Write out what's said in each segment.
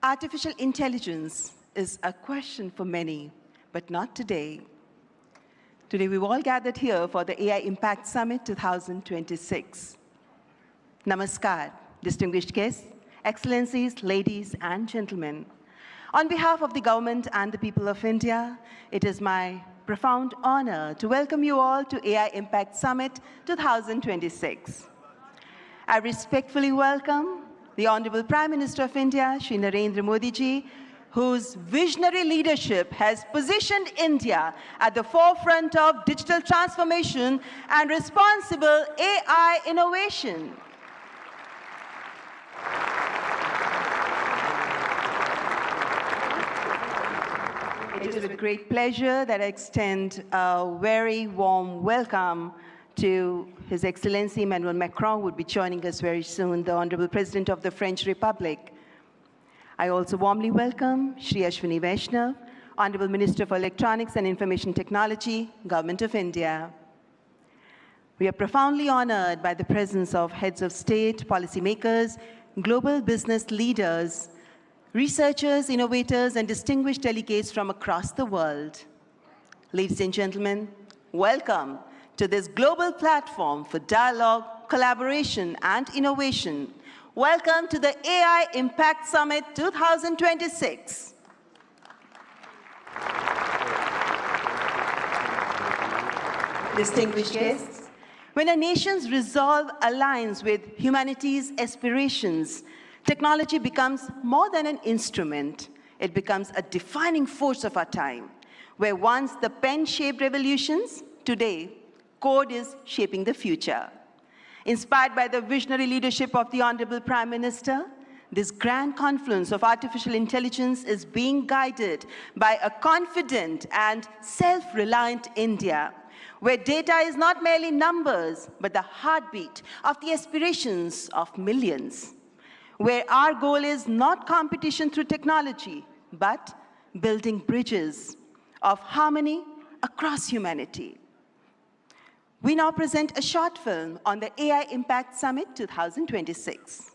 Artificial intelligence is a question for many, but not today. Today, we've all gathered here for the AI Impact Summit 2026. Namaskar, distinguished guests, excellencies, ladies and gentlemen. On behalf of the government and the people of India, it is my profound honor to welcome you all to AI Impact Summit 2026. I respectfully welcome the Honorable Prime Minister of India, Shri Narendra Modi ji, whose visionary leadership has positioned India at the forefront of digital transformation and responsible AI innovation. It is with great pleasure that I extend a very warm welcome to His Excellency Emmanuel Macron, who will be joining us very soon, the Honorable President of the French Republic. I also warmly welcome Shri Ashwini Vaishnav, Honorable Minister for Electronics and Information Technology, Government of India. We are profoundly honored by the presence of heads of state, policymakers, global business leaders, researchers, innovators, and distinguished delegates from across the world. Ladies and gentlemen, welcome to this global platform for dialogue, collaboration, and innovation. Welcome to the AI Impact Summit 2026. Distinguished guests, when a nation's resolve aligns with humanity's aspirations, technology becomes more than an instrument. It becomes a defining force of our time, where once the pen-shaped revolutions, today, code is shaping the future. Inspired by the visionary leadership of the Honorable Prime Minister, this grand confluence of artificial intelligence is being guided by a confident and self-reliant India, where data is not merely numbers, but the heartbeat of the aspirations of millions, where our goal is not competition through technology, but building bridges of harmony across humanity. We now present a short film on the AI Impact Summit 2026.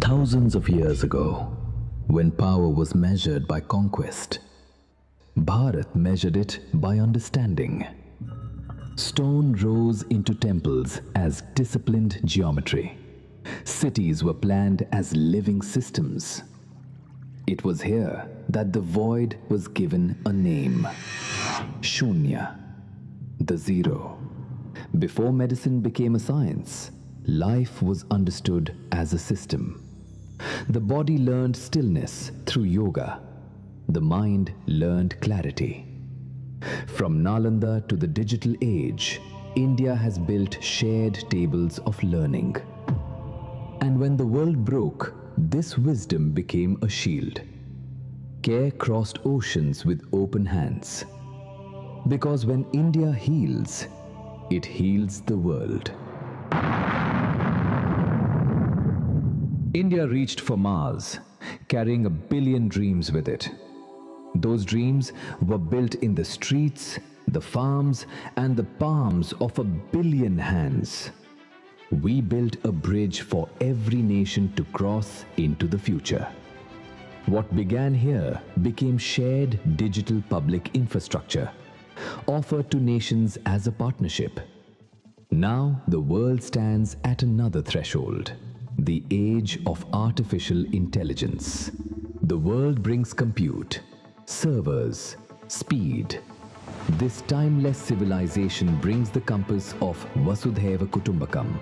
Thousands of years ago, when power was measured by conquest, Bharat measured it by understanding. Stone rose into temples as disciplined geometry. Cities were planned as living systems. It was here that the void was given a name. Shunya, the zero. Before medicine became a science, life was understood as a system. The body learned stillness through yoga. The mind learned clarity. From Nalanda to the digital age, India has built shared tables of learning. And when the world broke, this wisdom became a shield. Care crossed oceans with open hands. Because when India heals, it heals the world. India reached for Mars, carrying 1 billion dreams with it. Those dreams were built in the streets, the farms, and the palms of 1 billion hands. We built a bridge for every nation to cross into the future. What began here became shared digital public infrastructure, offered to nations as a partnership. Now the world stands at another threshold, the age of artificial intelligence. The world brings compute, servers, speed. This timeless civilization brings the compass of Vasudhaiva Kutumbakam.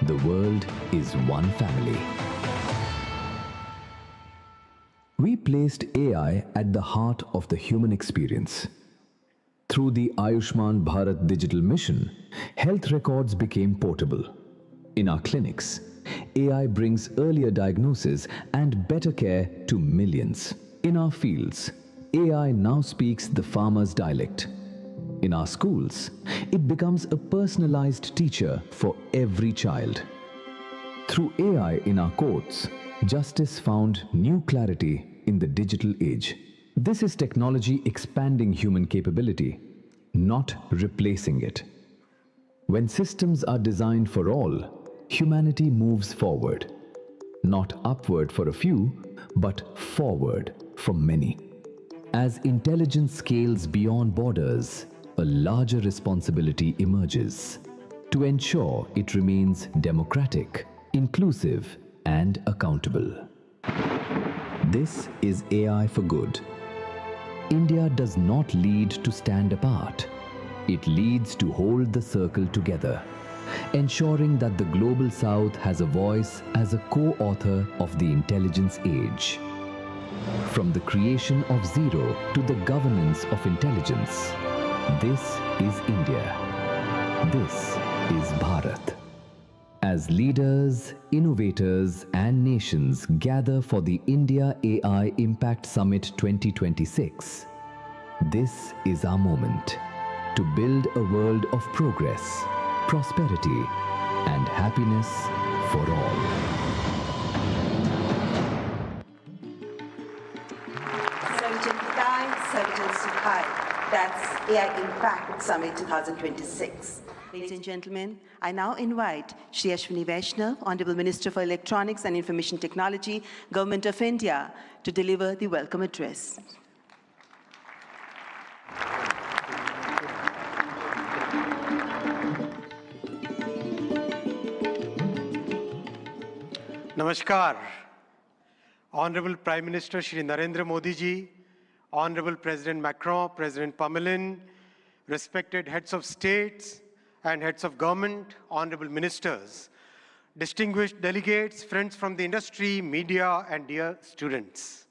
The world is one family. We placed AI at the heart of the human experience. Through the Ayushman Bharat digital mission, health records became portable. In our clinics, AI brings earlier diagnosis and better care to millions. In our fields, AI now speaks the farmer's dialect. In our schools, it becomes a personalized teacher for every child. Through AI in our courts, justice found new clarity in the digital age. This is technology expanding human capability, not replacing it. When systems are designed for all, humanity moves forward. Not upward for a few, but forward from many. As intelligence scales beyond borders, a larger responsibility emerges to ensure it remains democratic, inclusive, and accountable. This is AI for good. India does not lead to stand apart. It leads to hold the circle together, ensuring that the Global South has a voice as a co-author of the intelligence age. From the creation of zero to the governance of intelligence, this is India. This is Bharat. As leaders, innovators, and nations gather for the India AI Impact Summit 2026, this is our moment to build a world of progress, prosperity, and happiness for all. Savijan Pitai, Savijan Sukhai. That's AI Impact Summit 2026. Ladies and gentlemen, I now invite Shri Ashwini Vaishnav, Honorable Minister for Electronics and Information Technology, Government of India, to deliver the welcome address. Namaskar. Honorable Prime Minister Shri Narendra Modi ji, Honorable President Macron, President Pamelin, respected heads of states and heads of government, honorable ministers, distinguished delegates, friends from the industry, media, and dear students.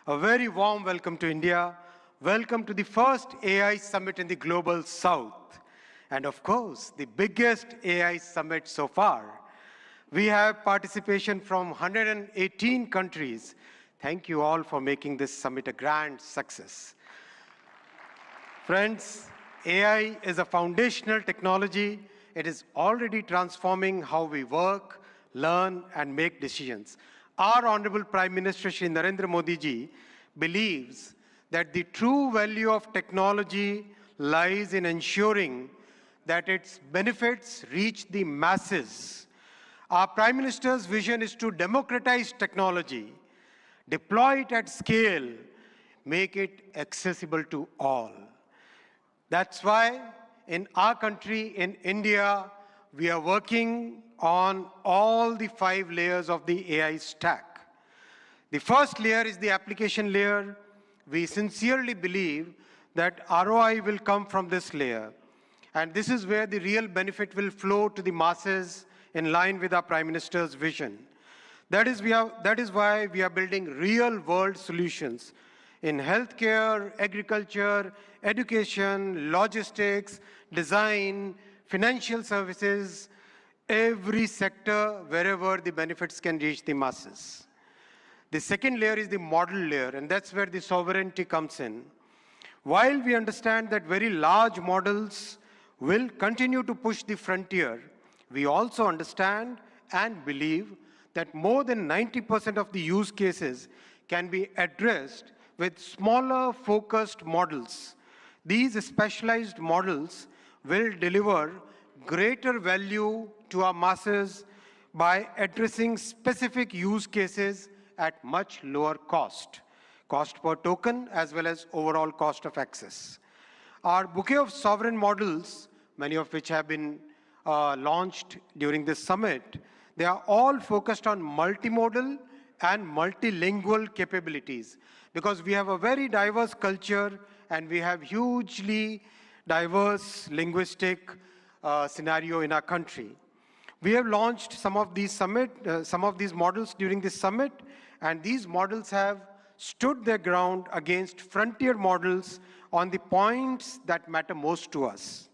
A very warm welcome to India. Welcome to the first AI Summit in the Global South. And of course, the biggest AI Summit so far. We have participation from 118 countries. Thank you all for making this summit a grand success. Friends, AI is a foundational technology. It is already transforming how we work, learn, and make decisions. Our Honorable Prime Minister Shri Narendra Modi ji believes that the true value of technology lies in ensuring that its benefits reach the masses. Our Prime Minister's vision is to democratize technology, deploy it at scale, make it accessible to all. That's why in our country, in India, we are working on all the 5 layers of the AI stack. The first layer is the application layer. We sincerely believe that ROI will come from this layer. And this is where the real benefit will flow to the masses in line with our Prime Minister's vision. That is why we are building real-world solutions in healthcare, agriculture, education, logistics, design, financial services, every sector wherever the benefits can reach the masses. The second layer is the model layer, and that's where the sovereignty comes in. While we understand that very large models will continue to push the frontier, we also understand and believe that more than 90% of the use cases can be addressed with smaller, focused models. These specialized models will deliver greater value to our masses by addressing specific use cases at much lower cost per token, as well as overall cost of access. Our bouquet of sovereign models, many of which have been launched during this summit, they are all focused on multimodal and multilingual capabilities, because we have a very diverse culture and we have hugely diverse linguistic scenario in our country. We have launched some of these models during this summit, and these models have stood their ground against frontier models on the points that matter most to us.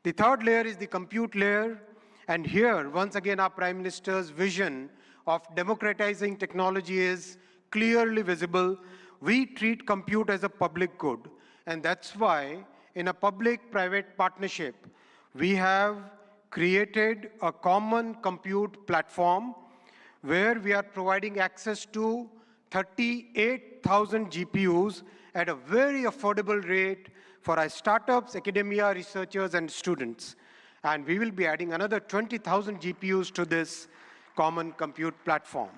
The third layer is the compute layer, and here, once again, our Prime Minister's vision of democratizing technology is clearly visible. We treat compute as a public good, and that's why, in a public-private partnership, we have created a common compute platform where we are providing access to 38,000 GPUs at a very affordable rate for our startups, academia, researchers, and students. And we will be adding another 20,000 GPUs to this common compute platform.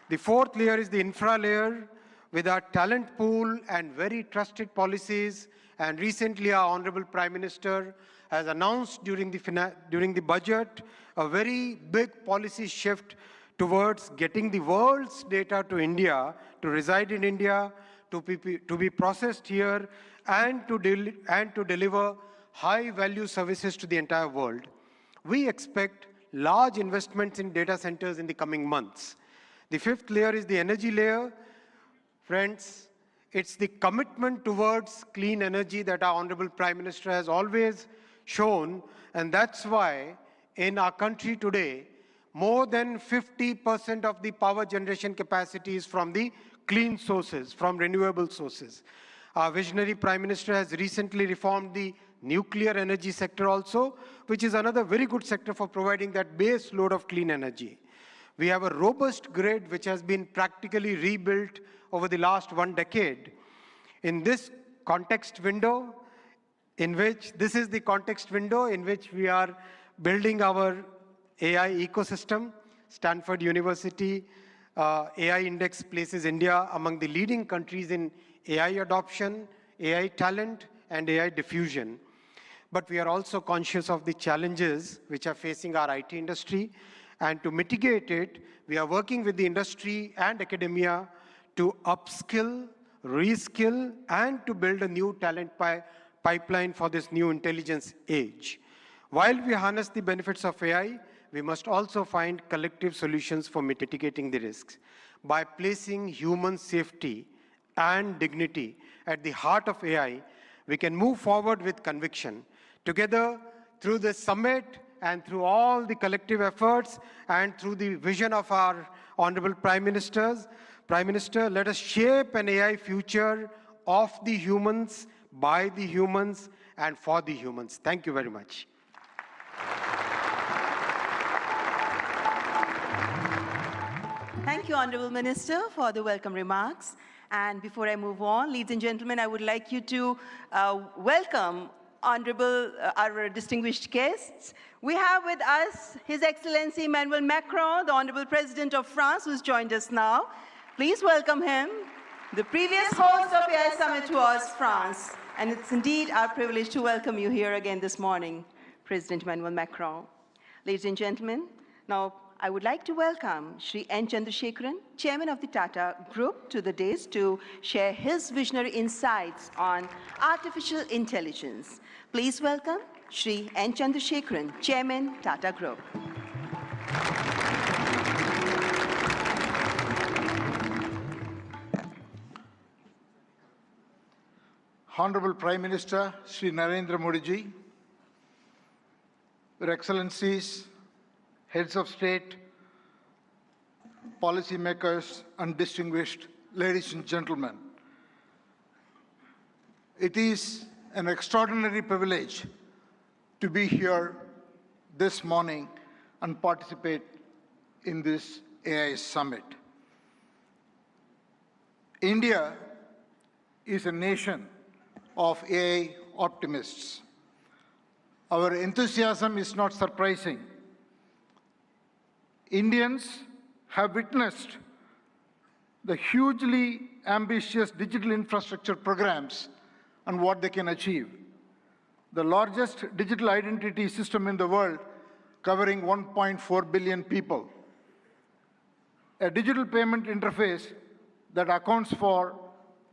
The fourth layer is the infra layer with our talent pool and very trusted policies. And recently our Honorable Prime Minister has announced during the budget a very big policy shift towards getting the world's data to India, to reside in India, to be processed here, and to deliver high-value services to the entire world. We expect large investments in data centers in the coming months. The fifth layer is the energy layer. Friends, it's the commitment towards clean energy that our Honorable Prime Minister has always shown, and that's why in our country today, more than 50% of the power generation capacity is from the clean sources, from renewable sources. Our visionary Prime Minister has recently reformed the nuclear energy sector also, which is another very good sector for providing that base load of clean energy. We have a robust grid which has been practically rebuilt over the last 1 decade. In this context window, this is the context window in which we are building our AI ecosystem. Stanford University AI Index places India among the leading countries in AI adoption, AI talent, and AI diffusion. But we are also conscious of the challenges which are facing our IT industry. And to mitigate it, we are working with the industry and academia to upskill, reskill, and to build a new talent pipeline for this new intelligence age. While we harness the benefits of AI, we must also find collective solutions for mitigating the risks. By placing human safety and dignity at the heart of AI, we can move forward with conviction. Together, through this summit and through all the collective efforts and through the vision of our Honorable Prime Minister, let us shape an AI future of the humans, by the humans, and for the humans. Thank you very much. Thank you, Honorable Minister, for the welcome remarks. And before I move on, ladies and gentlemen, I would like you to welcome our distinguished guests. We have with us His Excellency Emmanuel Macron, the Honorable President of France, who's joined us now. Please welcome him. The previous host of AI Summit was France, and it's indeed our privilege to welcome you here again this morning, President Emmanuel Macron. Ladies and gentlemen, now I would like to welcome Shri N. Chandrasekaran, Chairman of the Tata Group, to the dais to share his visionary insights on artificial intelligence. Please welcome Shri N. Chandrasekaran, Chairman, Tata Group. Honorable Prime Minister Shri Narendra Modi ji, Your Excellencies, Heads of State, policymakers, and distinguished ladies and gentlemen. It is an extraordinary privilege to be here this morning and participate in this AI Summit. India is a nation of AI optimists. Our enthusiasm is not surprising. Indians have witnessed the hugely ambitious digital infrastructure programs and what they can achieve. The largest digital identity system in the world, covering 1.4 billion people. A digital payment interface that accounts for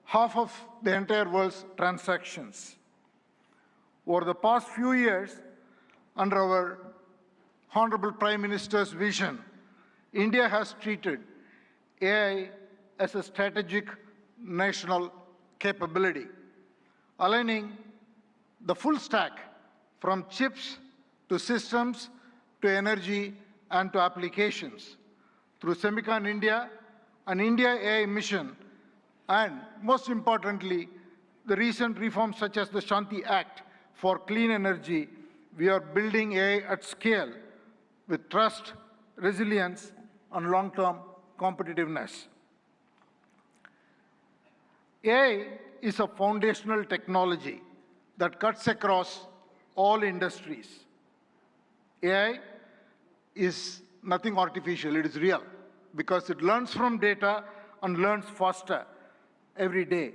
half of the entire world's transactions. Over the past few years, under our Honorable Prime Minister's vision, India has treated AI as a strategic national capability, aligning the full stack from chips to systems to energy and to applications through Semicon India, an India AI mission, and most importantly, the recent reforms such as the Shanti Act for clean energy. We are building AI at scale with trust, resilience, and long-term competitiveness. AI is a foundational technology that cuts across all industries, AI is nothing artificial, it is real, because it learns from data and learns faster every day,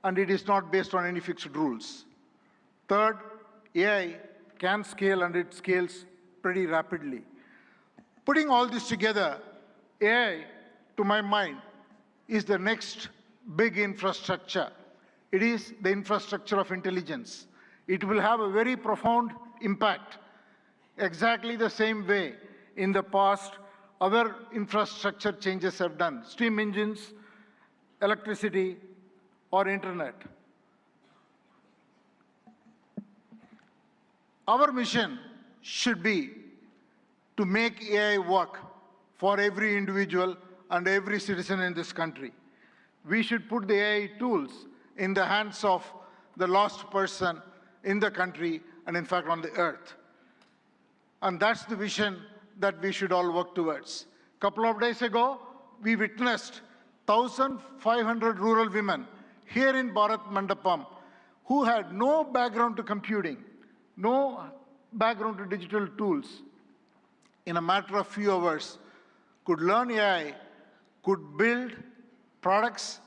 and it is not based on any fixed rules. Third, AI can scale, and it scales pretty rapidly. Putting all this together, AI, to my mind, is the next big infrastructure. It is the infrastructure of intelligence. It will have a very profound impact, exactly the same way in the past other infrastructure changes have done, steam engines, electricity, or internet. Our mission should be to make AI work for every individual and every citizen in this country. We should put the AI tools in the hands of the lost person in the country and, in fact, on the earth. And that's the vision that we should all work towards. A couple of days ago, we witnessed 1,500 rural women here in Bharat Mandapam who had no background to computing, no background to digital tools. In a matter of few hours, could learn AI, could build products,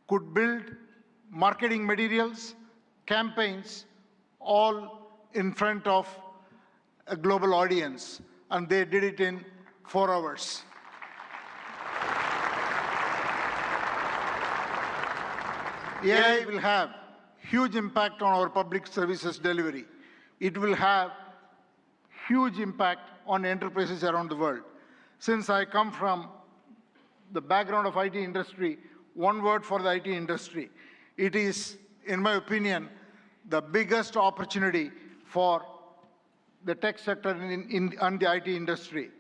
could build marketing materials, campaigns, all in front of a global audience, and they did it in 4 hours. AI will have huge impact on our public services delivery. It will have huge impact on enterprises around the world. Since I come from the background of IT industry, one word for the IT industry. It is, in my opinion, the biggest opportunity for the tech sector and the IT industry,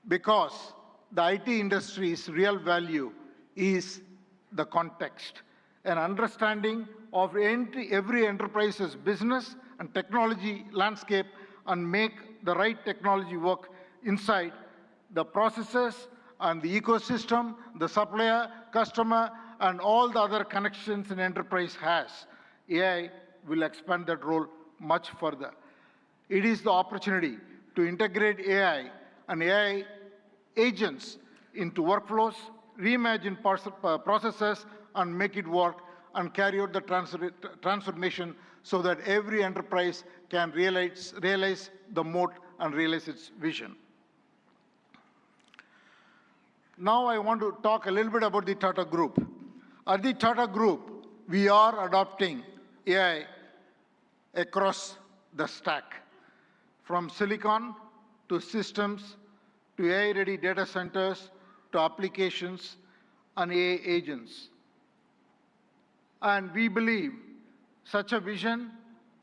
because the IT industry's real value is the context, an understanding of every enterprise's business and technology landscape, and make the right technology work inside the processes and the ecosystem, the supplier, customer, and all the other connections an enterprise has. AI will expand that role much further. It is the opportunity to integrate AI and AI agents into workflows, reimagine processes, and make it work, and carry out the transformation so that every enterprise can realize the moat and realize its vision. Now I want to talk a little bit about the Tata Group. At the Tata Group, we are adopting AI across the stack, from silicon to systems to AI-ready data centers to applications and AI agents. And we believe such a vision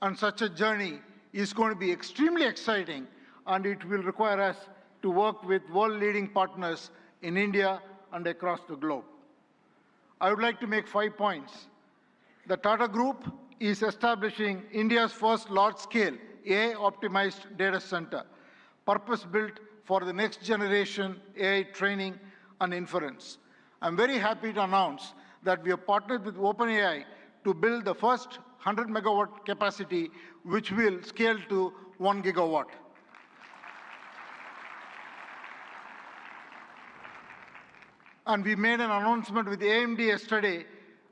and such a journey is going to be extremely exciting, and it will require us to work with world-leading partners in India and across the globe. I would like to make 5 points. The Tata Group is establishing India's first large-scale AI-optimized data center, purpose-built for the next generation AI training and inference. I'm very happy to announce that we have partnered with OpenAI to build the first 100 megawatt capacity, which will scale to 1 gigawatt. And we made an announcement with AMD yesterday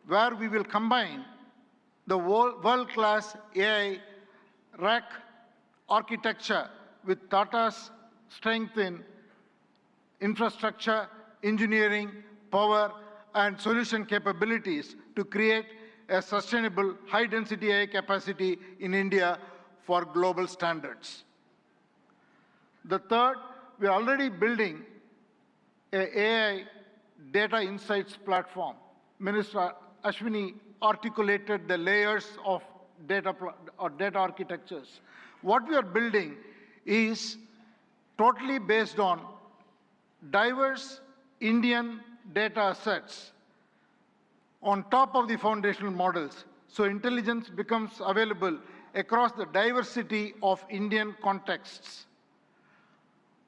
where we will combine the world-class AI rack architecture with Tata's strength in infrastructure, engineering, power, and solution capabilities to create a sustainable high-density AI capacity in India for global standards. The third, we are already building an AI data insights platform. Minister Ashwini articulated the layers of data architectures. What we are building is totally based on diverse Indian data sets on top of the foundational models, so intelligence becomes available across the diversity of Indian contexts.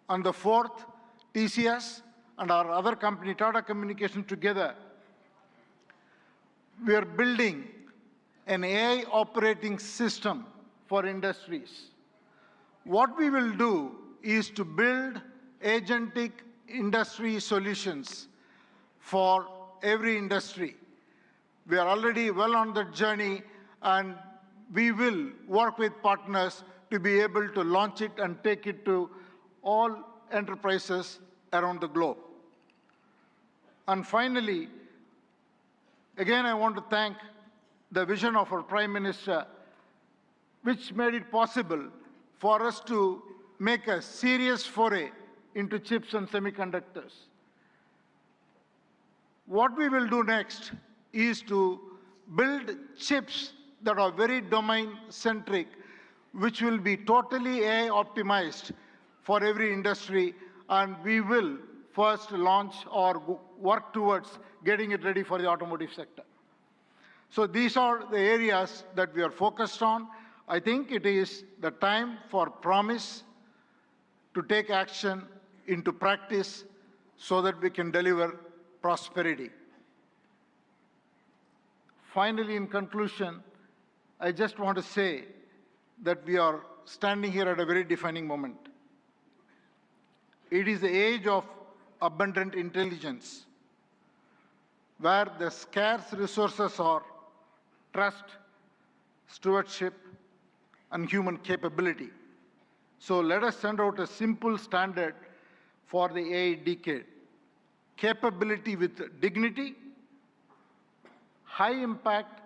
And the fourth, TCS and our other company, Tata Communications, together, we are building an AI operating system for industries. What we will do is to build agentic industry solutions for every industry. We are already well on that journey, and we will work with partners to be able to launch it and take it to all enterprises around the globe. And finally, again, I want to thank the vision of our Prime Minister, which made it possible for us to make a serious foray into chips and semiconductors. What we will do next is to build chips that are very domain-centric, which will be totally AI optimized for every industry, and we will first launch or work towards getting it ready for the automotive sector. So these are the areas that we are focused on. I think it is the time for promise to take action into practice so that we can deliver prosperity. Finally, in conclusion, I just want to say that we are standing here at a very defining moment. It is the age of abundant intelligence, where the scarce resources are trust, stewardship, and human capability. So let us send out a simple standard for the AI decade. Capability with dignity, high impact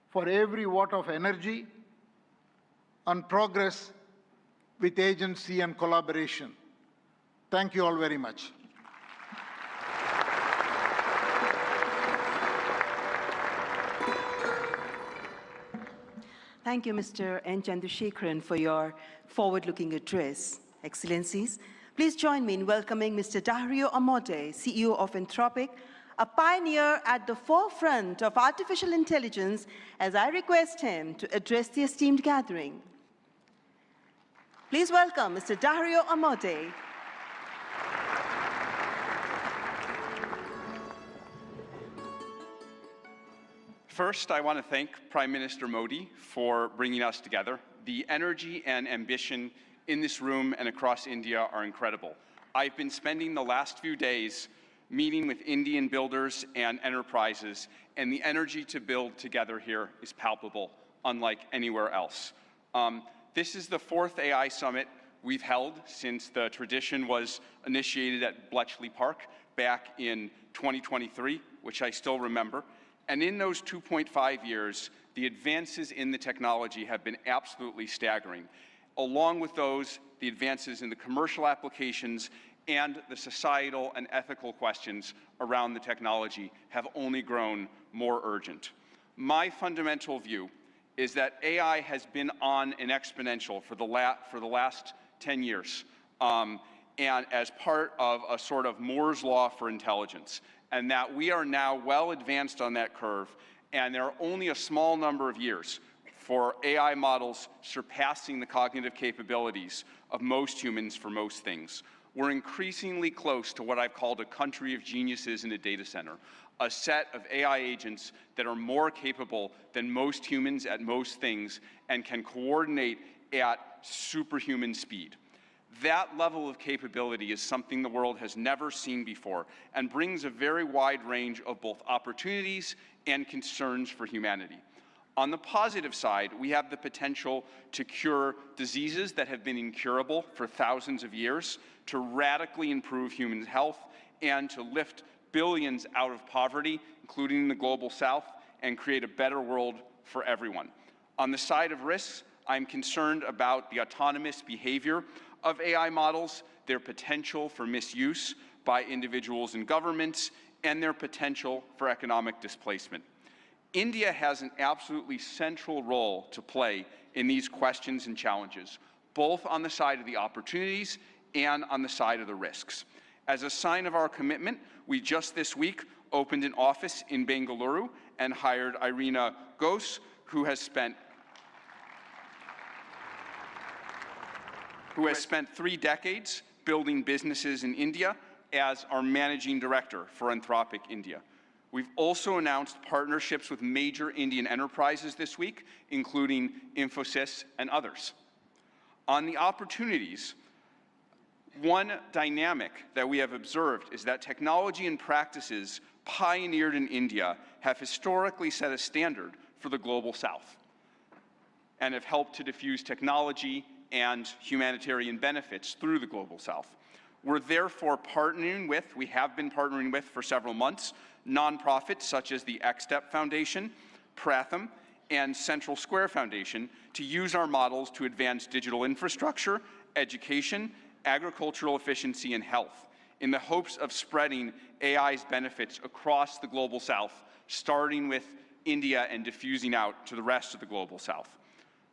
for every watt of energy, and progress with agency and collaboration. Thank you all very much. Thank you, Mr. N. Chandrasekharan, for your forward-looking address. Excellencies, please join me in welcoming Mr. Dario Amodei, CEO of Anthropic, a pioneer at the forefront of artificial intelligence, as I request him to address the esteemed gathering. Please welcome Mr. Dario Amodei. First, I want to thank Prime Minister Modi for bringing us together. The energy and ambition in this room and across India are incredible. I've been spending the last few days meeting with Indian builders and enterprises, and the energy to build together here is palpable, unlike anywhere else. This is the 4th AI summit we've held since the tradition was initiated at Bletchley Park back in 2023, which I still remember. And in those 2.5 years, the advances in the technology have been absolutely staggering. Along with those, the advances in the commercial applications and the societal and ethical questions around the technology have only grown more urgent. My fundamental view is that AI has been on an exponential for the last 10 years, and as part of a sort of Moore's law for intelligence, and that we are now well advanced on that curve, and there are only a small number of years for AI models surpassing the cognitive capabilities of most humans for most things. We're increasingly close to what I've called a country of geniuses in a data center, a set of AI agents that are more capable than most humans at most things and can coordinate at superhuman speed. That level of capability is something the world has never seen before and brings a very wide range of both opportunities and concerns for humanity. On the positive side, we have the potential to cure diseases that have been incurable for thousands of years, to radically improve human health, and to lift billions out of poverty, including the global south, and create a better world for everyone. On the side of risks, I'm concerned about the autonomous behavior of AI models, their potential for misuse by individuals and governments, and their potential for economic displacement. India has an absolutely central role to play in these questions and challenges, both on the side of the opportunities and on the side of the risks. As a sign of our commitment, we just this week opened an office in Bengaluru and hired Irina Ghose, who has spent 3 decades building businesses in India as our managing director for Anthropic India. We've also announced partnerships with major Indian enterprises this week, including Infosys and others. On the opportunities, one dynamic that we have observed is that technology and practices pioneered in India have historically set a standard for the global South and have helped to diffuse technology and humanitarian benefits through the global South. We're therefore we have been partnering with for several months, nonprofits such as the X-Step Foundation, Pratham, and Central Square Foundation to use our models to advance digital infrastructure, education, agricultural efficiency, and health in the hopes of spreading AI's benefits across the global South, starting with India and diffusing out to the rest of the global South.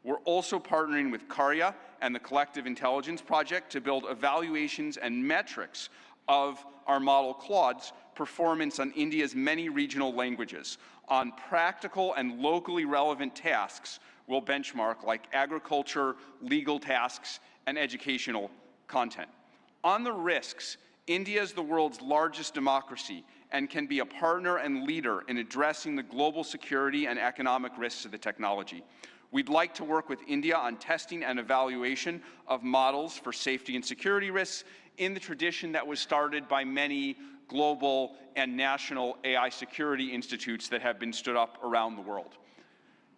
We're also partnering with Karya and the Collective Intelligence Project to build evaluations and metrics of our model Claude's performance on India's many regional languages. On practical and locally relevant tasks, we'll benchmark like agriculture, legal tasks, and educational content. On the risks, India is the world's largest democracy and can be a partner and leader in addressing the global security and economic risks of the technology. We'd like to work with India on testing and evaluation of models for safety and security risks in the tradition that was started by many global and national AI security institutes that have been stood up around the world.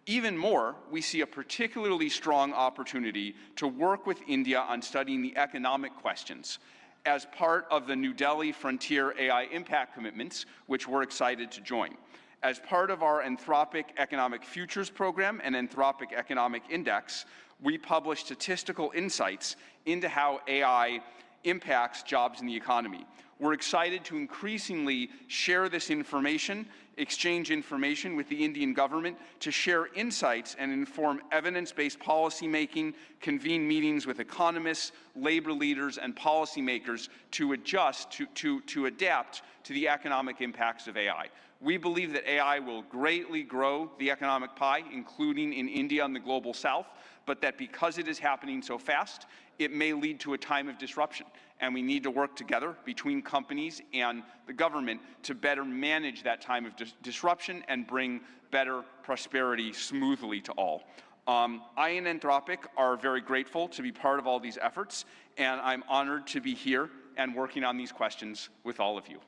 Even more, we see a particularly strong opportunity to work with India on studying the economic questions as part of the New Delhi Frontier AI Impact Commitments, which we're excited to join. As part of our Anthropic Economic Futures Program and Anthropic Economic Index, we publish statistical insights into how AI impacts jobs in the economy. We're excited to increasingly share this information, exchange information with the Indian government to share insights and inform evidence-based policymaking, convene meetings with economists, labor leaders, and policymakers to adjust, to adapt to the economic impacts of AI. We believe that AI will greatly grow the economic pie, including in India and the global South, but that because it is happening so fast, it may lead to a time of disruption. And we need to work together between companies and the government to better manage that time of disruption and bring better prosperity smoothly to all. I and Anthropic are very grateful to be part of all these efforts, and I'm honored to be here and working on these questions with all of you.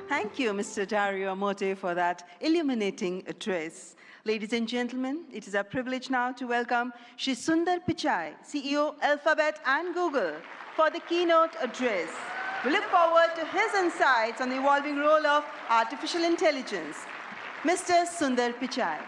Thank you, Mr. Dario Amodei, for that illuminating address. Ladies and gentlemen, it is our privilege now to welcome Shri Sundar Pichai, CEO, Alphabet and Google, for the keynote address. We look forward to his insights on the evolving role of artificial intelligence. Mr. Sundar Pichai.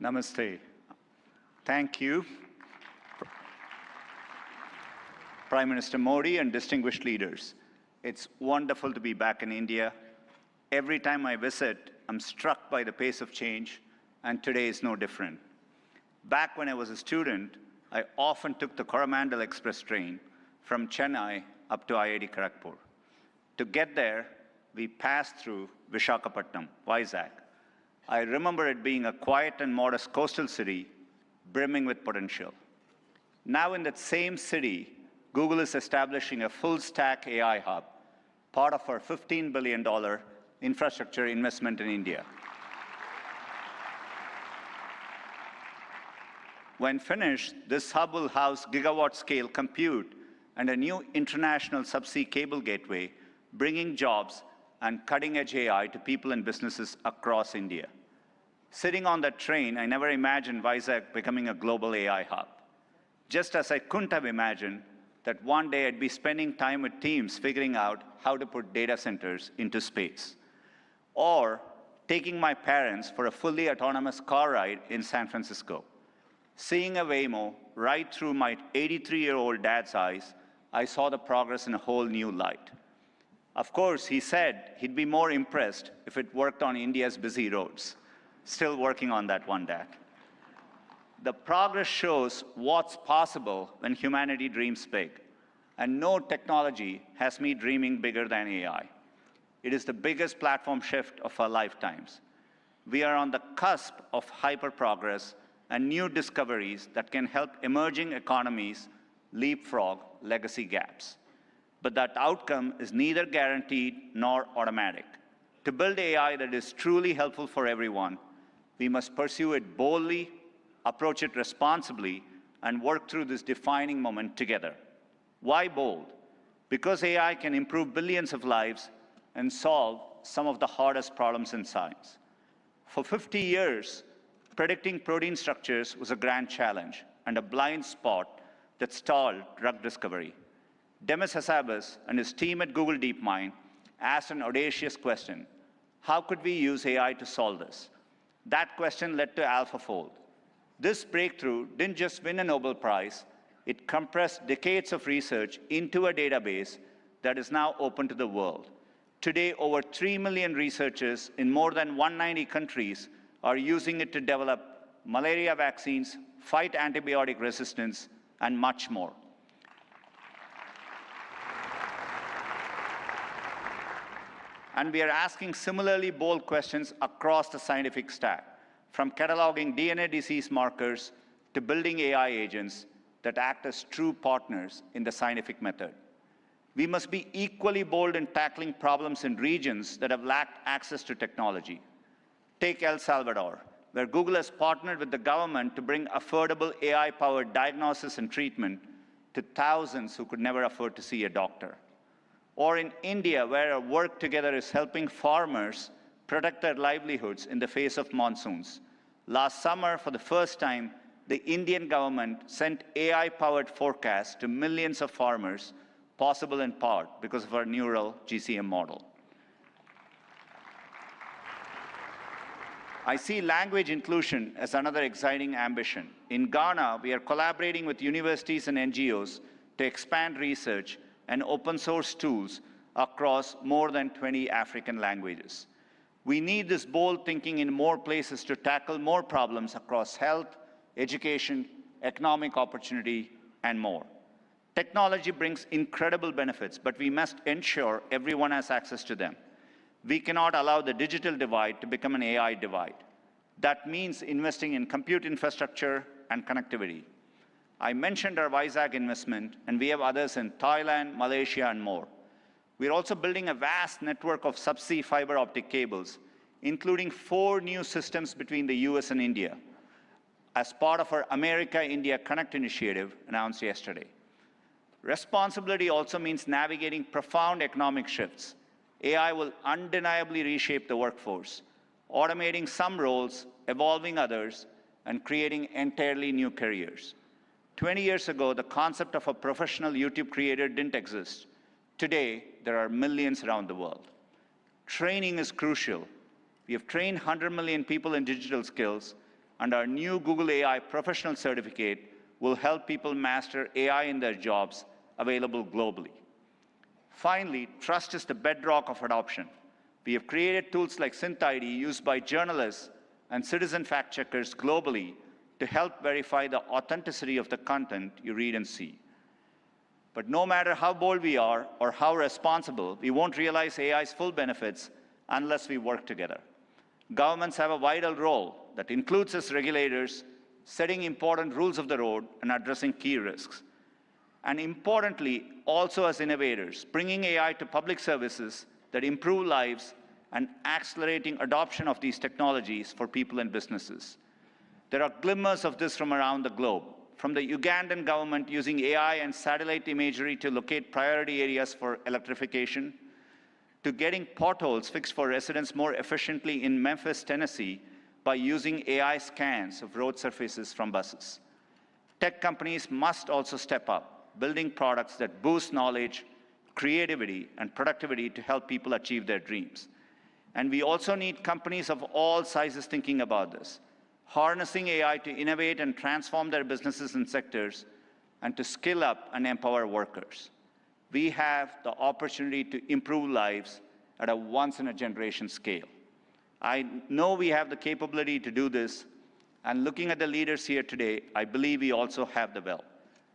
Namaste. Thank you, Prime Minister Modi and distinguished leaders. It's wonderful to be back in India. Every time I visit, I'm struck by the pace of change, and today is no different. Back when I was a student, I often took the Coromandel Express train from Chennai up to IIT Kharagpur. To get there, we passed through Visakhapatnam, Vizag. I remember it being a quiet and modest coastal city, brimming with potential. Now in that same city, Google is establishing a full-stack AI hub, part of our $15 billion infrastructure investment in India. When finished, this hub will house gigawatt-scale compute and a new international subsea cable gateway, bringing jobs and cutting-edge AI to people and businesses across India. Sitting on that train, I never imagined Vizag becoming a global AI hub. Just as I couldn't have imagined that one day I'd be spending time with teams figuring out how to put data centers into space. Or taking my parents for a fully autonomous car ride in San Francisco. Seeing a Waymo right through my 83-year-old dad's eyes, I saw the progress in a whole new light. Of course, he said he'd be more impressed if it worked on India's busy roads. Still working on that one, Dad. The progress shows what's possible when humanity dreams big. And no technology has me dreaming bigger than AI. It is the biggest platform shift of our lifetimes. We are on the cusp of hyper-progress, and new discoveries that can help emerging economies leapfrog legacy gaps. But that outcome is neither guaranteed nor automatic. To build AI that is truly helpful for everyone, we must pursue it boldly, approach it responsibly, and work through this defining moment together. Why bold? Because AI can improve billions of lives and solve some of the hardest problems in science. For 50 years, predicting protein structures was a grand challenge and a blind spot that stalled drug discovery. Demis Hassabis and his team at Google DeepMind asked an audacious question: how could we use AI to solve this? That question led to AlphaFold. This breakthrough didn't just win a Nobel Prize, it compressed decades of research into a database that is now open to the world. Today, over 3 million researchers in more than 190 countries are using it to develop malaria vaccines, fight antibiotic resistance, and much more. And we are asking similarly bold questions across the scientific stack, from cataloging DNA disease markers to building AI agents that act as true partners in the scientific method. We must be equally bold in tackling problems in regions that have lacked access to technology. Take El Salvador, where Google has partnered with the government to bring affordable AI-powered diagnosis and treatment to thousands who could never afford to see a doctor. Or in India, where our work together is helping farmers protect their livelihoods in the face of monsoons. Last summer, for the first time, the Indian government sent AI-powered forecasts to millions of farmers, possible in part because of our neural GCM model. I see language inclusion as another exciting ambition. In Ghana, we are collaborating with universities and NGOs to expand research and open source tools across more than 20 African languages. We need this bold thinking in more places to tackle more problems across health, education, economic opportunity, and more. Technology brings incredible benefits, but we must ensure everyone has access to them. We cannot allow the digital divide to become an AI divide. That means investing in compute infrastructure and connectivity. I mentioned our Vizag investment, and we have others in Thailand, Malaysia, and more. We're also building a vast network of subsea fiber optic cables, including 4 new systems between the US and India, as part of our America-India Connect initiative announced yesterday. Responsibility also means navigating profound economic shifts. AI will undeniably reshape the workforce, automating some roles, evolving others, and creating entirely new careers. 20 years ago, the concept of a professional YouTube creator didn't exist. Today, there are millions around the world. Training is crucial. We have trained 100 million people in digital skills, and our new Google AI Professional Certificate will help people master AI in their jobs, available globally. Finally, trust is the bedrock of adoption. We have created tools like SynthID used by journalists and citizen fact-checkers globally to help verify the authenticity of the content you read and see. But no matter how bold we are or how responsible, we won't realize AI's full benefits unless we work together. Governments have a vital role that includes as regulators, setting important rules of the road and addressing key risks. And importantly, also as innovators, bringing AI to public services that improve lives and accelerating adoption of these technologies for people and businesses. There are glimmers of this from around the globe, from the Ugandan government using AI and satellite imagery to locate priority areas for electrification, to getting potholes fixed for residents more efficiently in Memphis, Tennessee, by using AI scans of road surfaces from buses. Tech companies must also step up, building products that boost knowledge, creativity, and productivity to help people achieve their dreams. And we also need companies of all sizes thinking about this, harnessing AI to innovate and transform their businesses and sectors, and to skill up and empower workers. We have the opportunity to improve lives at a once-in-a-generation scale. I know we have the capability to do this, and looking at the leaders here today, I believe we also have the will.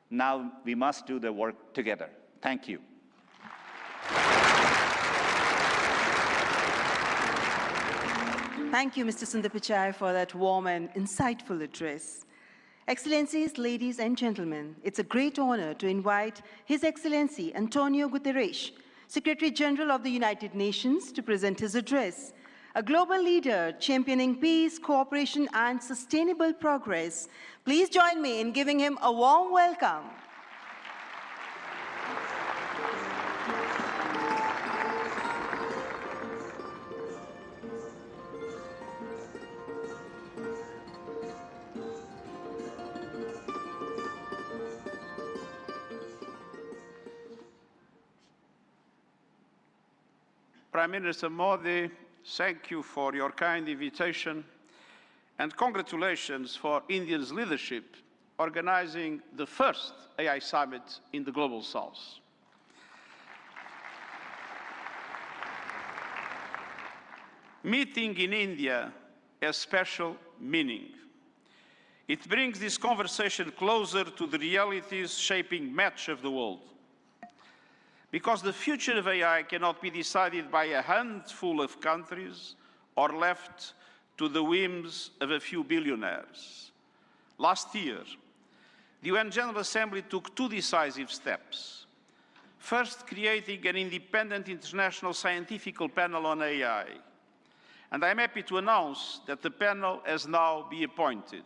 Now we must do the work together. Thank you. Thank you, Mr. Sundar Pichai, for that warm and insightful address. Excellencies, ladies and gentlemen, it's a great honor to invite His Excellency Antonio Guterres, Secretary General of the United Nations, to present his address. A global leader championing peace, cooperation, and sustainable progress. Please join me in giving him a warm welcome. Prime Minister Modi, thank you for your kind invitation and congratulations for India's leadership organizing the first AI summit in the Global South. Meeting in India has special meaning. It brings this conversation closer to the realities shaping much of the world. Because the future of AI cannot be decided by a handful of countries or left to the whims of a few billionaires. Last year, the UN General Assembly took two decisive steps. First, creating an independent international scientific panel on AI. And I'm happy to announce that the panel has now been appointed.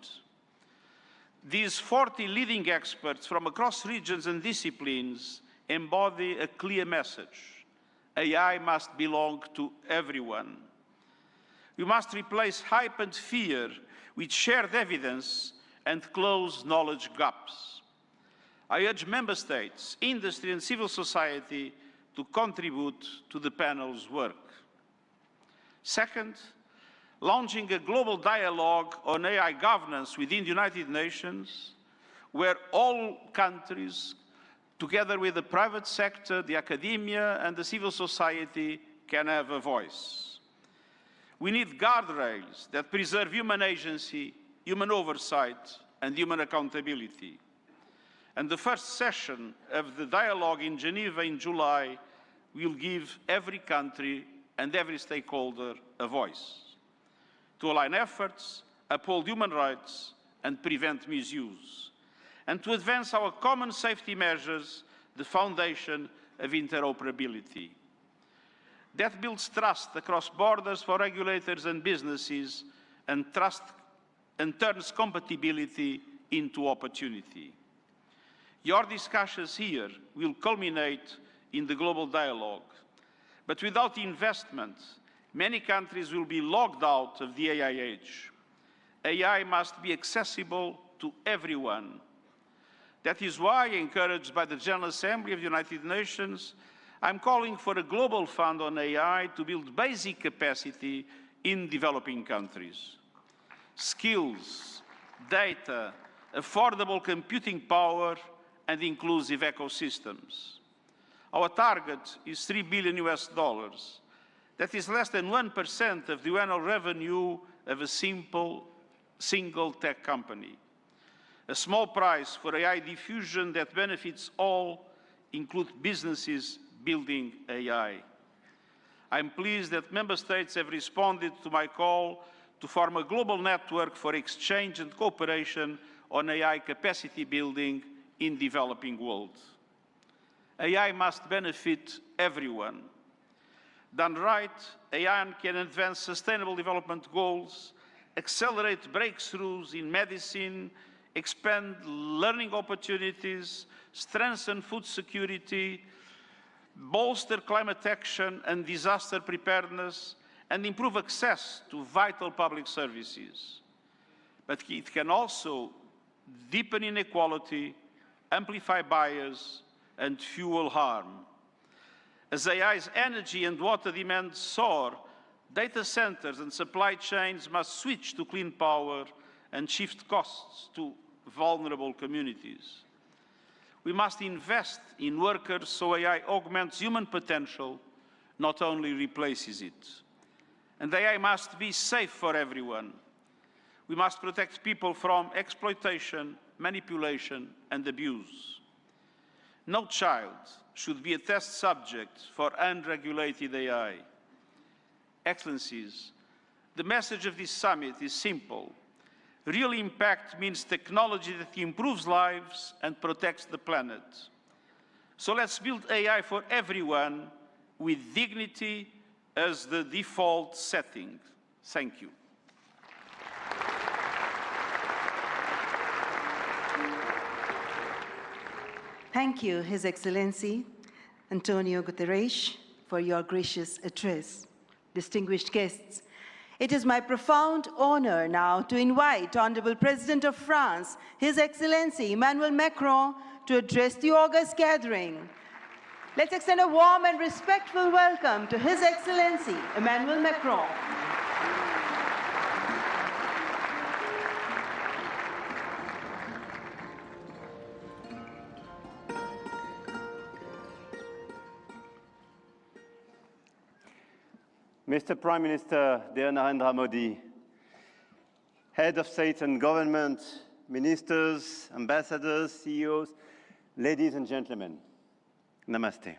These 40 leading experts from across regions and disciplines embody a clear message. AI must belong to everyone. We must replace hype and fear with shared evidence and close knowledge gaps. I urge member states, industry and civil society to contribute to the panel's work. Second, launching a global dialogue on AI governance within the United Nations, where all countries, together with the private sector, the academia, and the civil society, can have a voice. We need guardrails that preserve human agency, human oversight, and human accountability. And the first session of the dialogue in Geneva in July will give every country and every stakeholder a voice to align efforts, uphold human rights, and prevent misuse, and to advance our common safety measures, the foundation of interoperability. That builds trust across borders for regulators and businesses, and turns compatibility into opportunity. Your discussions here will culminate in the global dialogue. But without investment, many countries will be locked out of the AI age. AI must be accessible to everyone. That is why, encouraged by the General Assembly of the United Nations, I'm calling for a global fund on AI to build basic capacity in developing countries. Skills, data, affordable computing power, and inclusive ecosystems. Our target is $3 billion US. That is less than 1% of the annual revenue of a single tech company. A small price for AI diffusion that benefits all, include businesses building AI. I'm pleased that member states have responded to my call to form a global network for exchange and cooperation on AI capacity building in developing world. AI must benefit everyone. Done right, AI can advance sustainable development goals, accelerate breakthroughs in medicine, expand learning opportunities, strengthen food security, bolster climate action and disaster preparedness, and improve access to vital public services. But it can also deepen inequality, amplify bias, and fuel harm. As AI's energy and water demands soar, data centers and supply chains must switch to clean power and shift costs to vulnerable communities. We must invest in workers so AI augments human potential, not only replaces it. And AI must be safe for everyone. We must protect people from exploitation, manipulation, and abuse. No child should be a test subject for unregulated AI. Excellencies, The message of this summit is simple. Real impact means technology that improves lives and protects the planet. So let's build AI for everyone with dignity as the default setting. Thank you. Thank you, His Excellency Antonio Guterres, for your gracious address. Distinguished guests, it is my profound honor now to invite Honorable President of France, His Excellency Emmanuel Macron, to address the august gathering. Let's extend a warm and respectful welcome to His Excellency Emmanuel Macron. Mr. Prime Minister, dear Narendra Modi, Head of State and Government, Ministers, Ambassadors, CEOs, ladies and gentlemen, Namaste.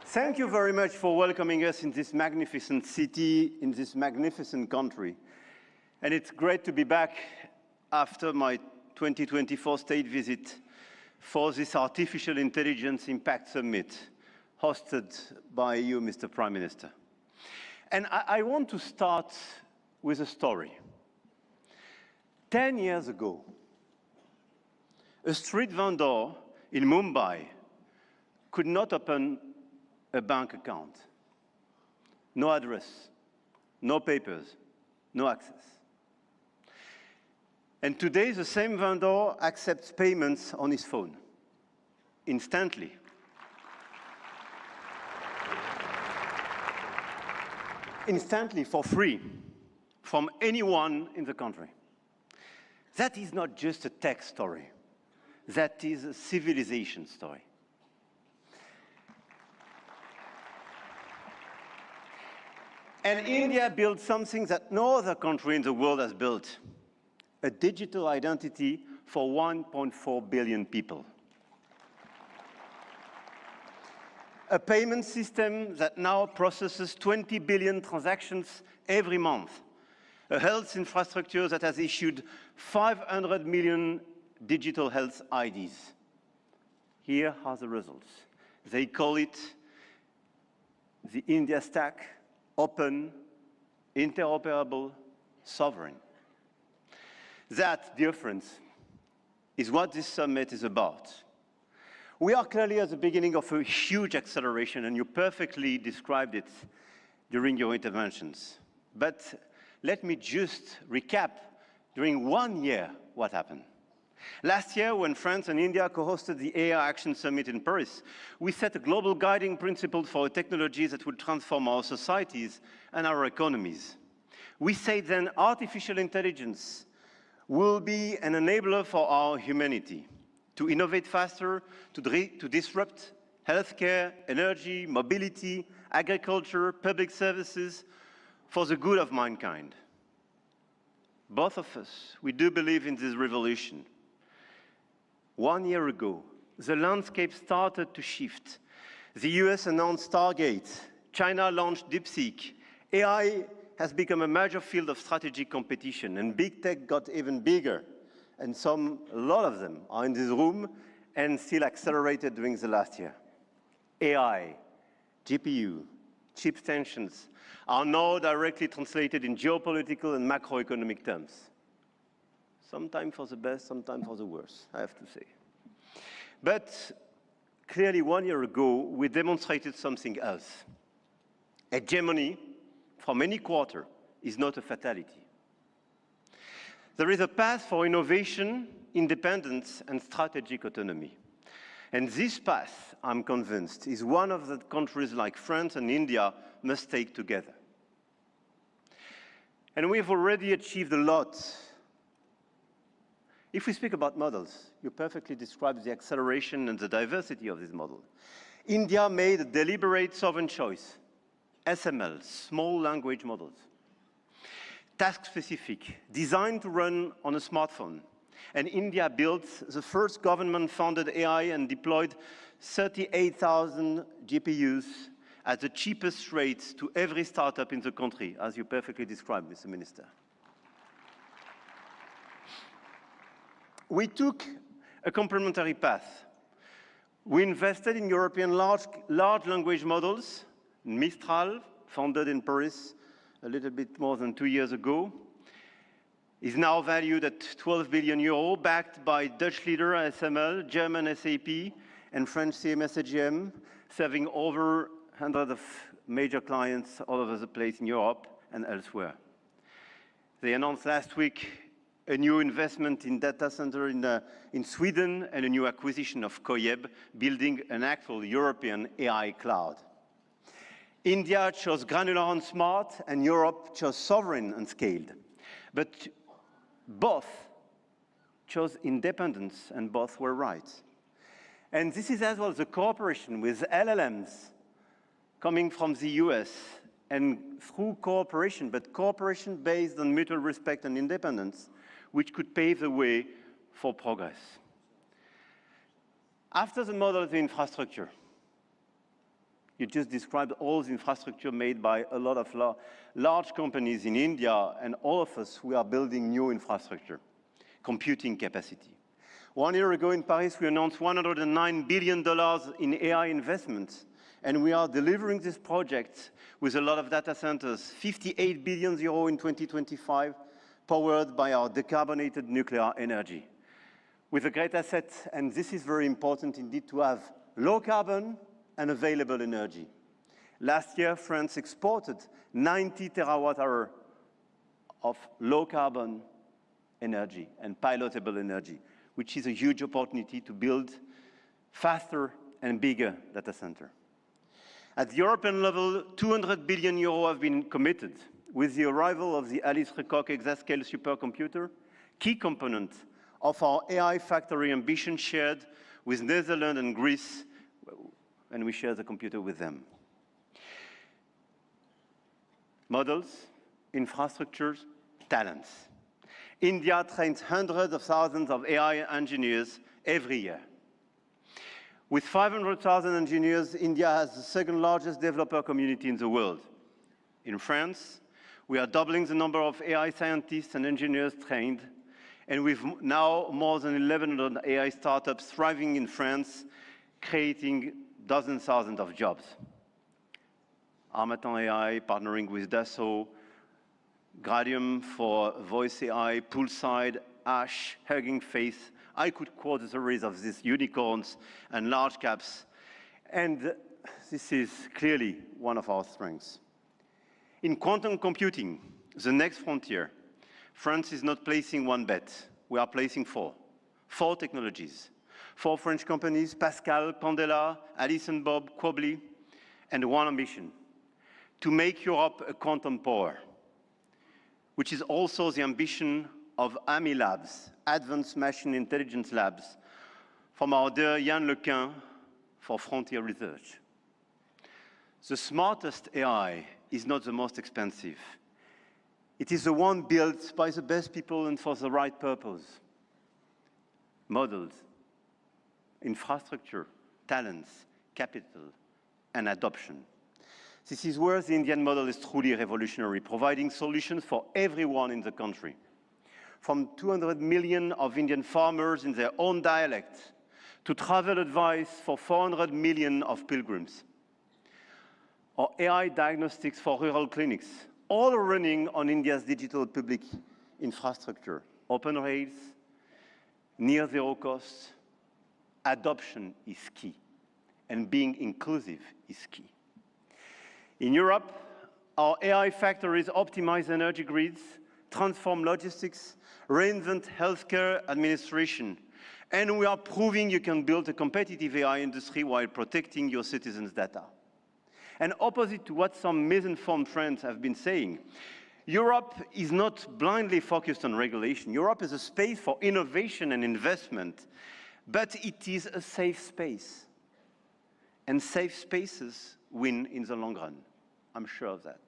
Thank you very much for welcoming us in this magnificent city, in this magnificent country. And it's great to be back after my 2024 state visit for this Artificial Intelligence Impact Summit hosted by you, Mr. Prime Minister. And I want to start with a story. 10 years ago, a street vendor in Mumbai could not open a bank account. No address, no papers, no access. And today, the same vendor accepts payments on his phone, instantly. Instantly, for free, from anyone in the country. That is not just a tech story. That is a civilization story. And India built something that no other country in the world has built. A digital identity for 1.4 billion people. A payment system that now processes 20 billion transactions every month. A health infrastructure that has issued 500 million digital health IDs. Here are the results. They call it the India Stack, open, interoperable, sovereign. That, dear friends, is what this summit is about. We are clearly at the beginning of a huge acceleration, and you perfectly described it during your interventions. But let me just recap during 1 year what happened. Last year, when France and India co-hosted the AI Action Summit in Paris, we set a global guiding principle for technologies that would transform our societies and our economies. We said then artificial intelligence will be an enabler for our humanity to innovate faster, to disrupt healthcare, energy, mobility, agriculture, public services for the good of mankind. Both of us, we do believe in this revolution. 1 year ago, the landscape started to shift. The US announced Stargate, China launched DeepSeek, AI has become a major field of strategic competition, and big tech got even bigger. And a lot of them are in this room and still accelerated during the last year. AI, GPU, chip tensions are now directly translated in geopolitical and macroeconomic terms. Sometimes for the best, sometimes for the worst, I have to say. But clearly 1 year ago, we demonstrated something else. Hegemony from any quarter is not a fatality. There is a path for innovation, independence, and strategic autonomy. And this path, I'm convinced, is one of the countries like France and India must take together. And we've already achieved a lot. If we speak about models, you perfectly described the acceleration and the diversity of this model. India made a deliberate sovereign choice. SML, small language models. Task-specific, designed to run on a smartphone. And India built the first government-funded AI and deployed 38,000 GPUs at the cheapest rates to every startup in the country, as you perfectly described, Mr. Minister. We took a complementary path. We invested in European large language models, Mistral, founded in Paris a little bit more than 2 years ago, is now valued at 12 billion euro, backed by Dutch leader ASML, German SAP, and French CMS AGM, serving over hundreds of major clients all over the place in Europe and elsewhere. They announced last week a new investment in data center in Sweden and a new acquisition of Coyeb, building an actual European AI cloud. India chose granular and smart, and Europe chose sovereign and scaled. But both chose independence, and both were right. And this is as well the cooperation with LLMs coming from the US, and through cooperation, but cooperation based on mutual respect and independence, which could pave the way for progress. After the model of the infrastructure, you just described all the infrastructure made by a lot of large companies in India, and all of us, we are building new infrastructure, computing capacity. 1 year ago in Paris, we announced $109 billion in AI investments, and we are delivering this project with a lot of data centers, 58 billion euro in 2025, powered by our decarbonated nuclear energy. With a great asset, and this is very important indeed, to have low carbon and available energy. Last year, France exported 90 terawatt-hours of low carbon energy and pilotable energy, which is a huge opportunity to build faster and bigger data center. At the European level, 200 billion euro have been committed with the arrival of the Alice Lecoq exascale supercomputer, key component of our AI factory ambition shared with Netherlands and Greece, and we share the computer with them. Models, infrastructures, talents. India trains hundreds of thousands of AI engineers every year. With 500,000 engineers, India has the second largest developer community in the world. In France, we are doubling the number of AI scientists and engineers trained, and we've now more than 1,100 AI startups thriving in France, creating dozens, thousands of jobs. Harmattan AI partnering with Dassault, Gradium for voice AI, Poolside, Ash, Hugging Face. I could quote a series of these unicorns and large caps, and this is clearly one of our strengths. In quantum computing, the next frontier, France is not placing one bet. We are placing four technologies. 4 French companies, Pascal, Candela, Alice and Bob, Quobly, and one ambition, to make Europe a quantum power, which is also the ambition of AMI Labs, Advanced Machine Intelligence Labs, from our dear Yann Lequin for Frontier Research. The smartest AI is not the most expensive. It is the one built by the best people and for the right purpose. Models, infrastructure, talents, capital, and adoption. This is where the Indian model is truly revolutionary, providing solutions for everyone in the country. From 200 million of Indian farmers in their own dialect, to travel advice for 400 million of pilgrims, or AI diagnostics for rural clinics, all running on India's digital public infrastructure. Open rails, near zero cost, adoption is key, and being inclusive is key. In Europe, our AI factories optimize energy grids, transform logistics, reinvent healthcare administration, and we are proving you can build a competitive AI industry while protecting your citizens' data. And opposite to what some misinformed friends have been saying, Europe is not blindly focused on regulation. Europe is a space for innovation and investment, but it is a safe space. And safe spaces win in the long run. I'm sure of that.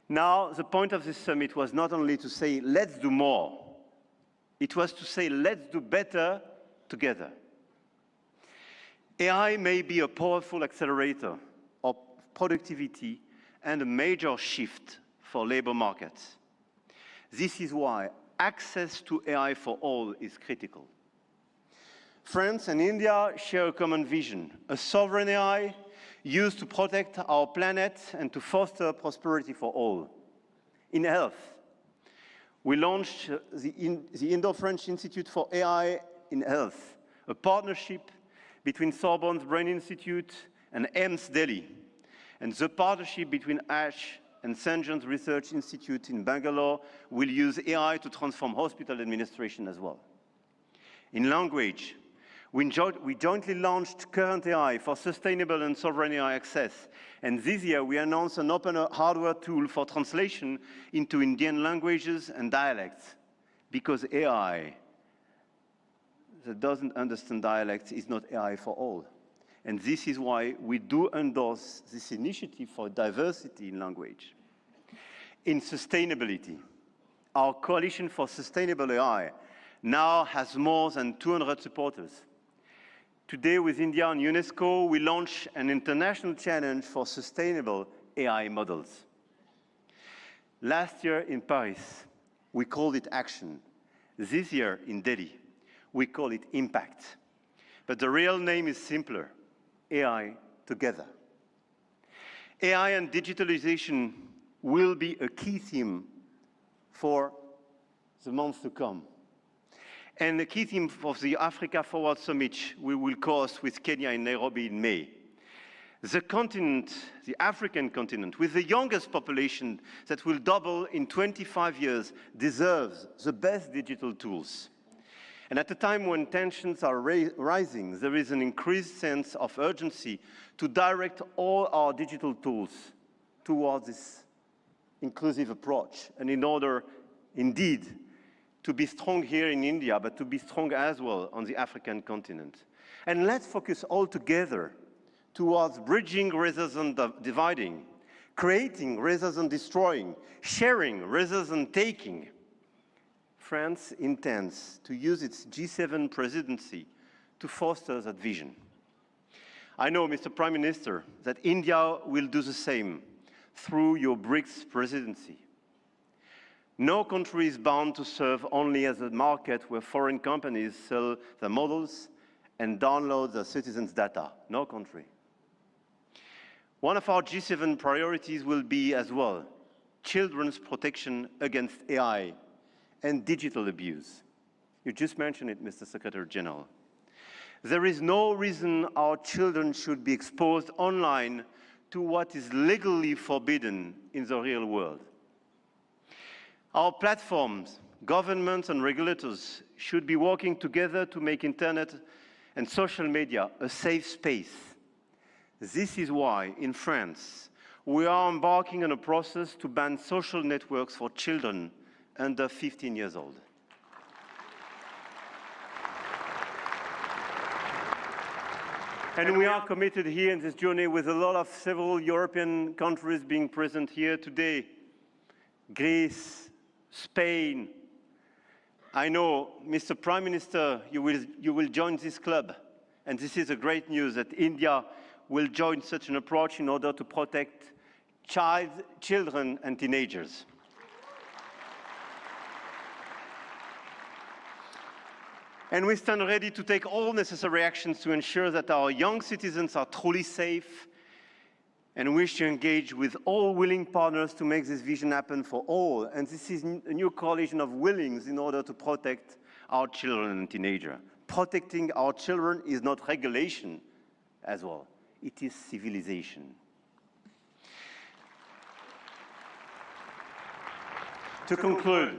Now, the point of this summit was not only to say, let's do more. It was to say, let's do better together. AI may be a powerful accelerator, productivity and a major shift for labor markets. This is why access to AI for all is critical. France and India share a common vision, a sovereign AI used to protect our planet and to foster prosperity for all. In health, we launched the Indo-French Institute for AI in Health, a partnership between Sorbonne's Brain Institute and AIIMS Delhi, and the partnership between ASH and St. John's Research Institute in Bangalore will use AI to transform hospital administration as well. In language, we jointly launched Current AI for sustainable and sovereign AI access. And this year, we announced an open hardware tool for translation into Indian languages and dialects, because AI that doesn't understand dialects is not AI for all. And this is why we do endorse this initiative for diversity in language. In sustainability, our Coalition for Sustainable AI now has more than 200 supporters. Today, with India and UNESCO, we launch an international challenge for sustainable AI models. Last year in Paris, we called it action. This year in Delhi, we call it impact. But the real name is simpler: AI together. AI and digitalization will be a key theme for the months to come. And the key theme of the Africa Forward Summit we will co-host with Kenya in Nairobi in May. The continent, the African continent, with the youngest population that will double in 25 years, deserves the best digital tools. And at a time when tensions are rising, there is an increased sense of urgency to direct all our digital tools towards this inclusive approach. And in order, indeed, to be strong here in India, but to be strong as well on the African continent. And let's focus all together towards bridging rather than dividing, creating rather than destroying, sharing rather than taking. France intends to use its G7 presidency to foster that vision. I know, Mr. Prime Minister, that India will do the same through your BRICS presidency. No country is bound to serve only as a market where foreign companies sell their models and download their citizens' data. No country. One of our G7 priorities will be as well children's protection against AI and digital abuse. You just mentioned it, Mr. Secretary General. There is no reason our children should be exposed online to what is legally forbidden in the real world. Our platforms, governments and regulators should be working together to make internet and social media a safe space. This is why, in France, we are embarking on a process to ban social networks for children under 15 years old. And we are committed here in this journey with a lot of several European countries being present here today. Greece, Spain. I know, Mr. Prime Minister, you will join this club. And this is a great news that India will join such an approach in order to protect children and teenagers. And we stand ready to take all necessary actions to ensure that our young citizens are truly safe, and wish to engage with all willing partners to make this vision happen for all. And this is a new coalition of willings in order to protect our children and teenagers. Protecting our children is not regulation as well. It is civilization. To conclude,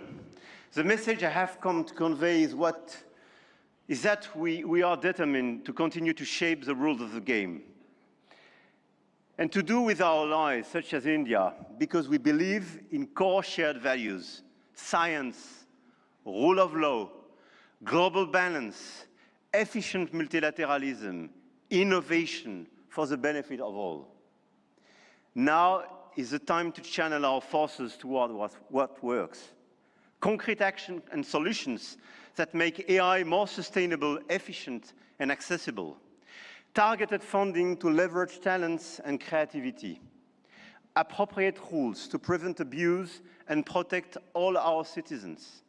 the message I have come to convey is that we are determined to continue to shape the rules of the game. And to do with our allies, such as India, because we believe in core shared values: science, rule of law, global balance, efficient multilateralism, innovation for the benefit of all. Now is the time to channel our forces toward what works. Concrete action and solutions that make AI more sustainable, efficient, and accessible. Targeted funding to leverage talents and creativity. appropriate rules to prevent abuse and protect all our citizens,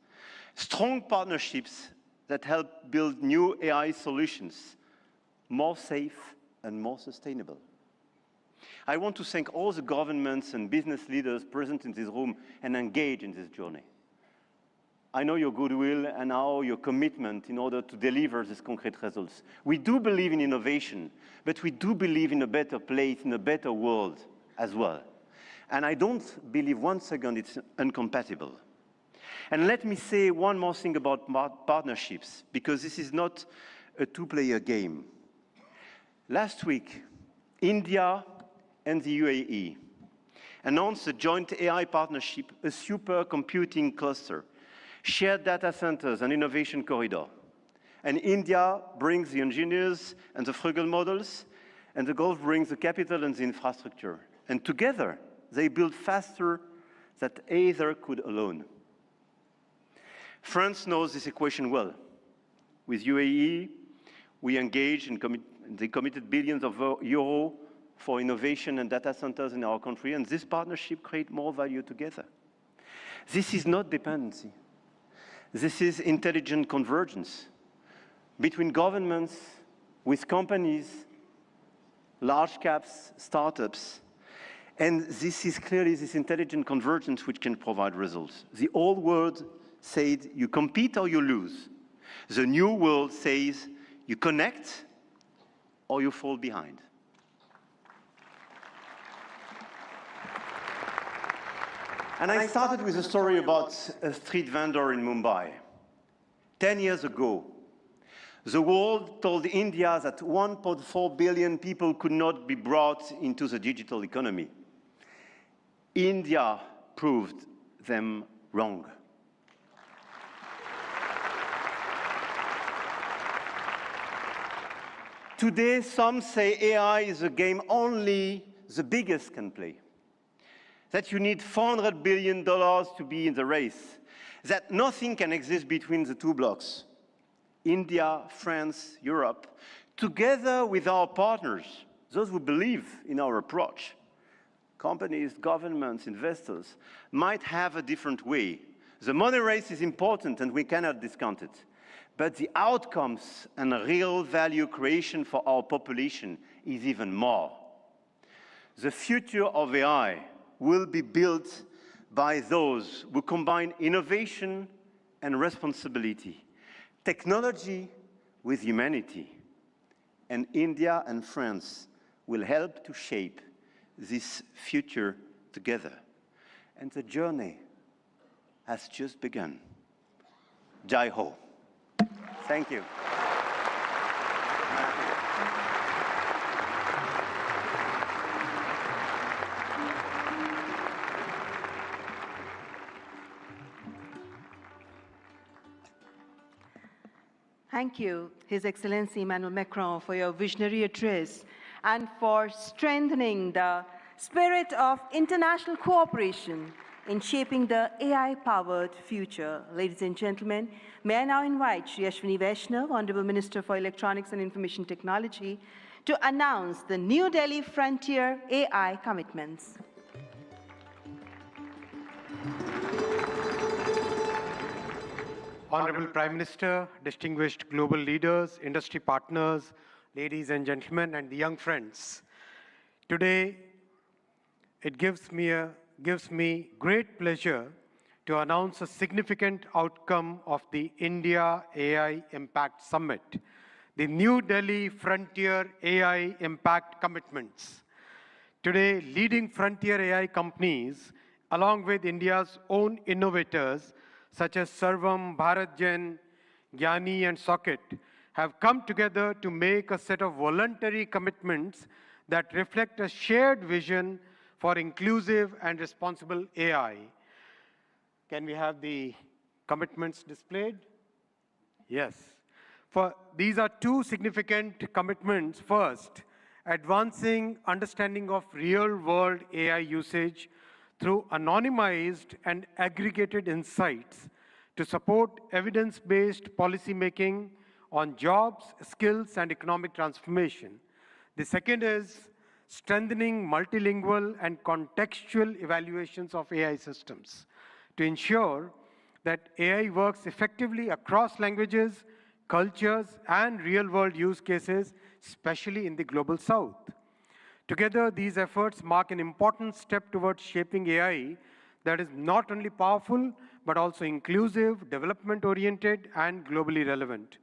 strong partnerships that help build new AI solutions, more safe and more sustainable. I want to thank all the governments and business leaders present in this room and engaged in this journey. I know your goodwill and now your commitment in order to deliver these concrete results. We do believe in innovation, but we do believe in a better place, in a better world as well. And I don't believe one second it's incompatible. And let me say one more thing about partnerships, because this is not a two-player game. Last week, India and the UAE announced a joint AI partnership, a supercomputing cluster, shared data centers and innovation corridor. And India brings the engineers and the frugal models, and the Gulf brings the capital and the infrastructure. And together, they build faster than either could alone. France knows this equation well. With UAE, we engaged and they committed billions of euros for innovation and data centers in our country, and this partnership creates more value together. This is not dependency. This is intelligent convergence between governments, with companies, large caps, startups, and this is clearly this intelligent convergence which can provide results. The old world said you compete or you lose. The new world says you connect or you fall behind. And I started with a story about a street vendor in Mumbai. 10 years ago, the world told India that 1.4 billion people could not be brought into the digital economy. India proved them wrong. Today, some say AI is a game only the biggest can play. That you need $400 billion to be in the race. That nothing can exist between the two blocks. India, France, Europe, together with our partners, those who believe in our approach, companies, governments, investors, might have a different way. The money race is important and we cannot discount it. But the outcomes and real value creation for our population is even more. The future of AI will be built by those who combine innovation and responsibility, technology with humanity. And India and France will help to shape this future together. And the journey has just begun. Jai Ho. Thank you. Thank you, His Excellency Emmanuel Macron, for your visionary address and for strengthening the spirit of international cooperation in shaping the AI-powered future. Ladies and gentlemen, may I now invite Shri Ashwini Vaishnav, Honorable Minister for Electronics and Information Technology, to announce the New Delhi Frontier AI commitments. Honorable Prime Minister, distinguished global leaders, industry partners, ladies and gentlemen, and the young friends. Today, it gives me great pleasure to announce a significant outcome of the India AI Impact Summit, the New Delhi Frontier AI Impact Commitments. Today, leading frontier AI companies, along with India's own innovators, such as Sarvam, BharatGen, Gyani, and Socket, have come together to make a set of voluntary commitments that reflect a shared vision for inclusive and responsible AI. Can we have the commitments displayed? Yes. These are two significant commitments. First, advancing understanding of real-world AI usage through anonymized and aggregated insights to support evidence-based policymaking on jobs, skills, and economic transformation. The second is strengthening multilingual and contextual evaluations of AI systems to ensure that AI works effectively across languages, cultures, and real-world use cases, especially in the global South. Together, these efforts mark an important step towards shaping AI that is not only powerful, but also inclusive, development-oriented, and globally relevant.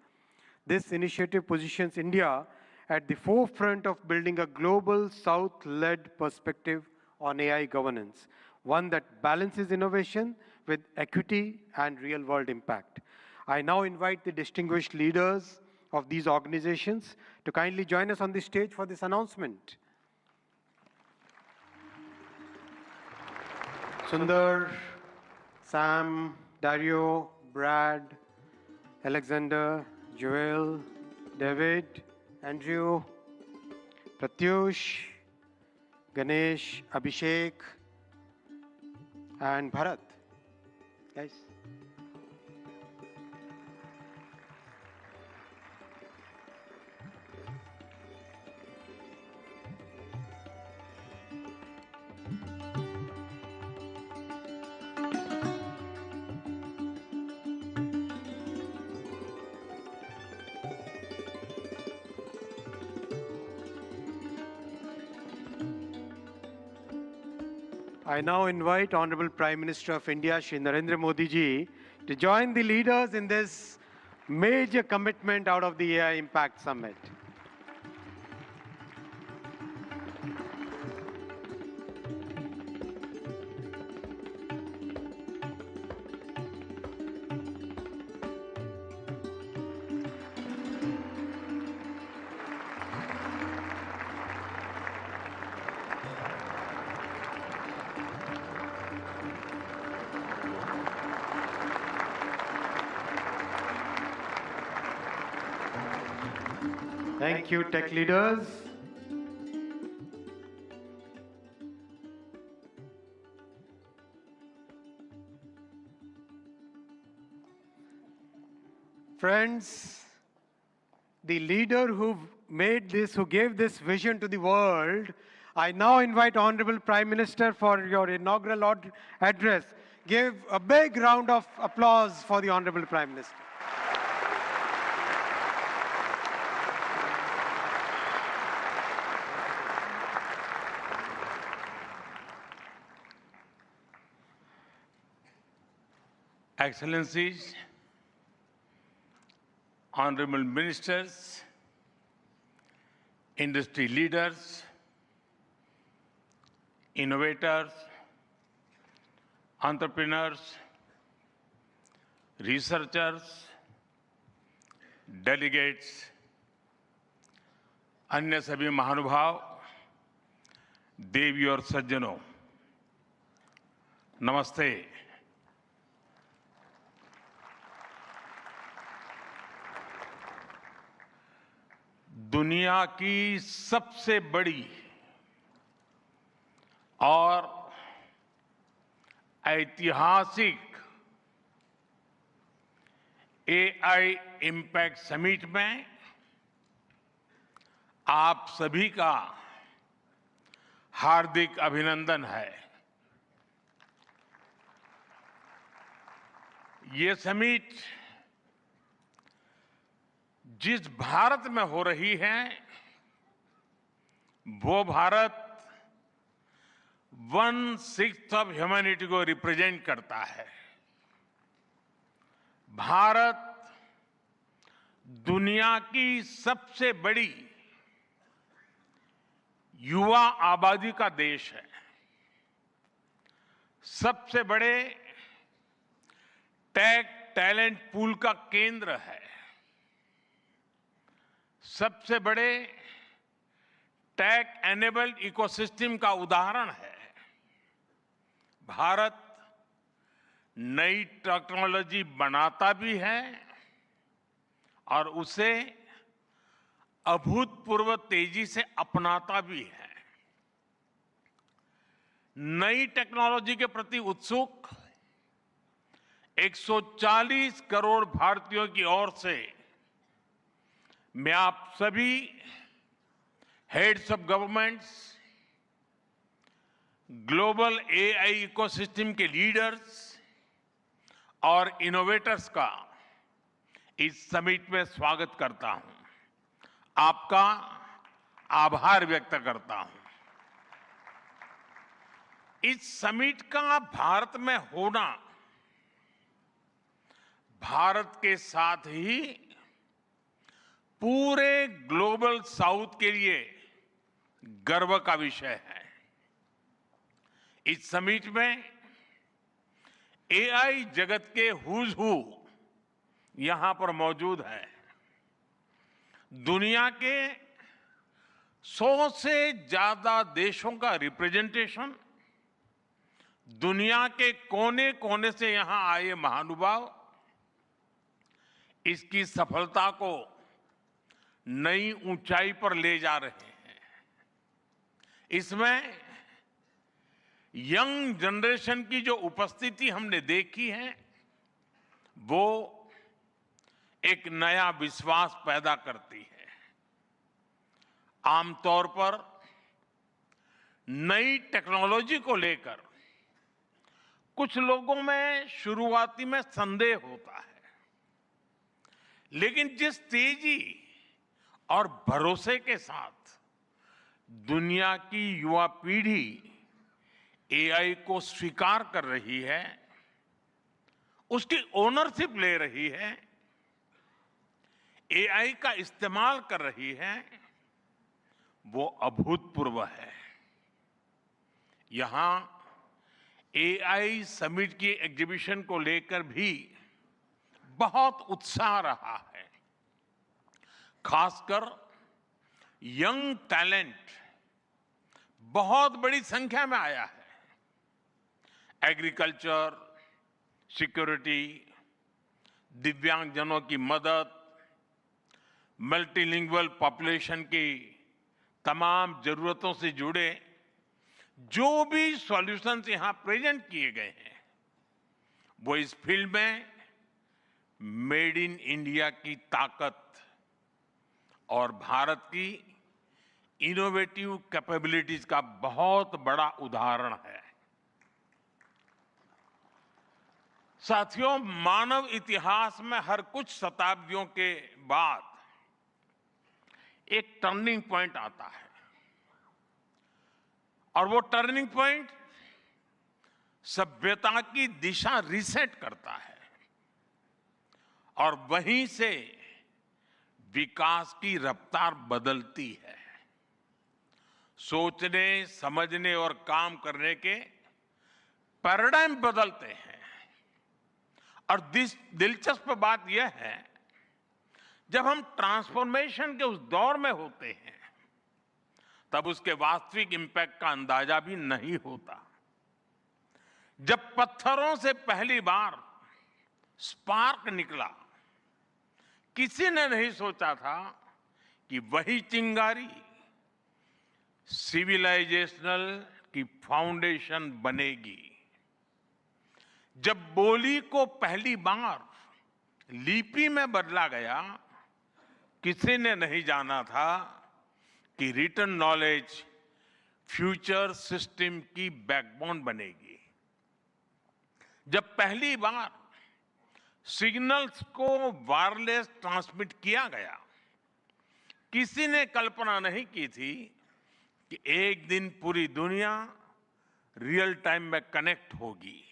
This initiative positions India at the forefront of building a global South-led perspective on AI governance, one that balances innovation with equity and real-world impact. I now invite the distinguished leaders of these organizations to kindly join us on the stage for this announcement. Sundar, Sam, Dario, Brad, Alexander, Joel, David, Andrew, Pratyush, Ganesh, Abhishek, and Bharat. Guys. I now invite Honorable Prime Minister of India, Shri Narendra Modi ji, to join the leaders in this major commitment out of the AI Impact Summit. Thank you, tech leaders. Friends, the leader who gave this vision to the world, I now invite Honorable Prime Minister for your inaugural address. Give a big round of applause for the Honorable Prime Minister. Excellencies, honorable ministers, industry leaders, innovators, entrepreneurs, researchers, delegates, अन्य सभी महानुभाव, देवी और सज्जनों, नमस्ते। दुनिया की सबसे बड़ी और ऐतिहासिक एआई इम्पैक्ट समिट में आप सभी का हार्दिक अभिनंदन है। ये समिट जिस भारत में हो रही है, वो भारत 1/6 ऑफ ह्यूमैनिटी को रिप्रेजेंट करता है। भारत दुनिया की सबसे बड़ी युवा आबादी का देश है, सबसे बड़े टेक टैलेंट पूल का केंद्र है, सबसे बड़े टेक एनेबल्ड इकोसिस्टम का उदाहरण है। भारत नई टेक्नोलॉजी बनाता भी है और उसे अभूतपूर्व तेजी से अपनाता भी है। नई टेक्नोलॉजी के प्रति उत्सुक 140 करोड़ भारतीयों की ओर से मैं आप सभी heads of governments, global AI ecosystem के लीडर्स और इनोवेटर्स का इस समिट में स्वागत करता हूं। आपका आभार व्यक्त करता हूं। इस समिट का भारत में होना भारत के साथ ही पूरे ग्लोबल साउथ के लिए गर्व का विषय है। इस समिट में एआई जगत के हुज हू यहां पर मौजूद है। दुनिया के 100 से ज्यादा देशों का रिप्रेजेंटेशन, दुनिया के कोने कोने से यहां आए महानुभाव इसकी सफलता को नई ऊंचाई पर ले जा रहे हैं। इसमें यंग जनरेशन की जो उपस्थिति हमने देखी है वो एक नया विश्वास पैदा करती है। आमतौर पर नई टेक्नोलॉजी को लेकर कुछ लोगों में शुरुआती में संदेह होता है, लेकिन जिस तेजी और भरोसे के साथ दुनिया की युवा पीढ़ी एआई को स्वीकार कर रही है, उसकी ओनरशिप ले रही है, एआई का इस्तेमाल कर रही है, वो अभूतपूर्व है। यहां एआई समिट की एग्जीबिशन को लेकर भी बहुत उत्साह रहा है। खासकर यंग टैलेंट बहुत बड़ी संख्या में आया है। एग्रीकल्चर, सिक्योरिटी, दिव्यांगजनों की मदद, मल्टीलिंगुअल पॉपुलेशन की तमाम जरूरतों से जुड़े जो भी सॉल्यूशंस यहां प्रेजेंट किए गए हैं वो इस फील्ड में मेड इन इंडिया की ताकत और भारत की इनोवेटिव कैपेबिलिटीज का बहुत बड़ा उदाहरण है। साथियों, मानव इतिहास में हर कुछ शताब्दियों के बाद एक टर्निंग पॉइंट आता है और वो टर्निंग पॉइंट सभ्यता की दिशा रीसेट करता है और वहीं से विकास की रफ्तार बदलती है। सोचने, समझने और काम करने के पैराडाइम बदलते हैं। और दिलचस्प बात यह है, जब हम ट्रांसफॉर्मेशन के उस दौर में होते हैं तब उसके वास्तविक इंपैक्ट का अंदाजा भी नहीं होता। जब पत्थरों से पहली बार स्पार्क निकला, किसी ने नहीं सोचा था कि वही चिंगारी सिविलाइजेशनल की फाउंडेशन बनेगी। जब बोली को पहली बार लिपि में बदला गया, किसी ने नहीं जाना था कि रिटन नॉलेज फ्यूचर सिस्टम की बैकबोन बनेगी। जब पहली बार सिग्नल्स को वायरलेस ट्रांसमिट किया गया, किसी ने कल्पना नहीं की थी कि एक दिन पूरी दुनिया रियल टाइम में कनेक्ट होगी।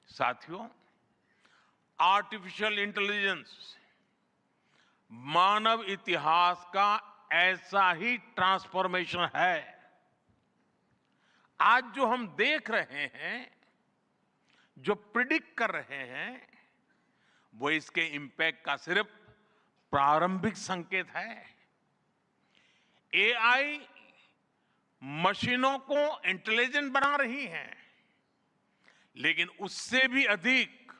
साथियों, आर्टिफिशियल इंटेलिजेंस मानव इतिहास का ऐसा ही ट्रांसफॉर्मेशन है। आज जो हम देख रहे हैं, जो प्रिडिक्ट कर रहे हैं, वो इसके इंपैक्ट का सिर्फ प्रारंभिक संकेत है। एआई मशीनों को इंटेलिजेंट बना रही है, लेकिन उससे भी अधिक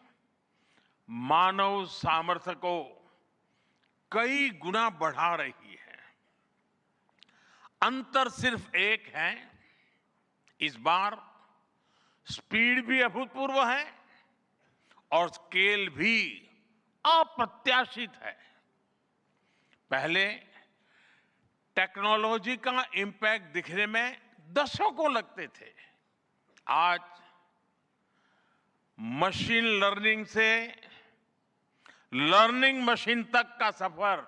मानव सामर्थ्य को कई गुना बढ़ा रही है। अंतर सिर्फ एक है, इस बार स्पीड भी अभूतपूर्व है और स्केल भी अप्रत्याशित है। पहले टेक्नोलॉजी का इंपैक्ट दिखने में दशकों लगते थे। आज मशीन लर्निंग से लर्निंग मशीन तक का सफर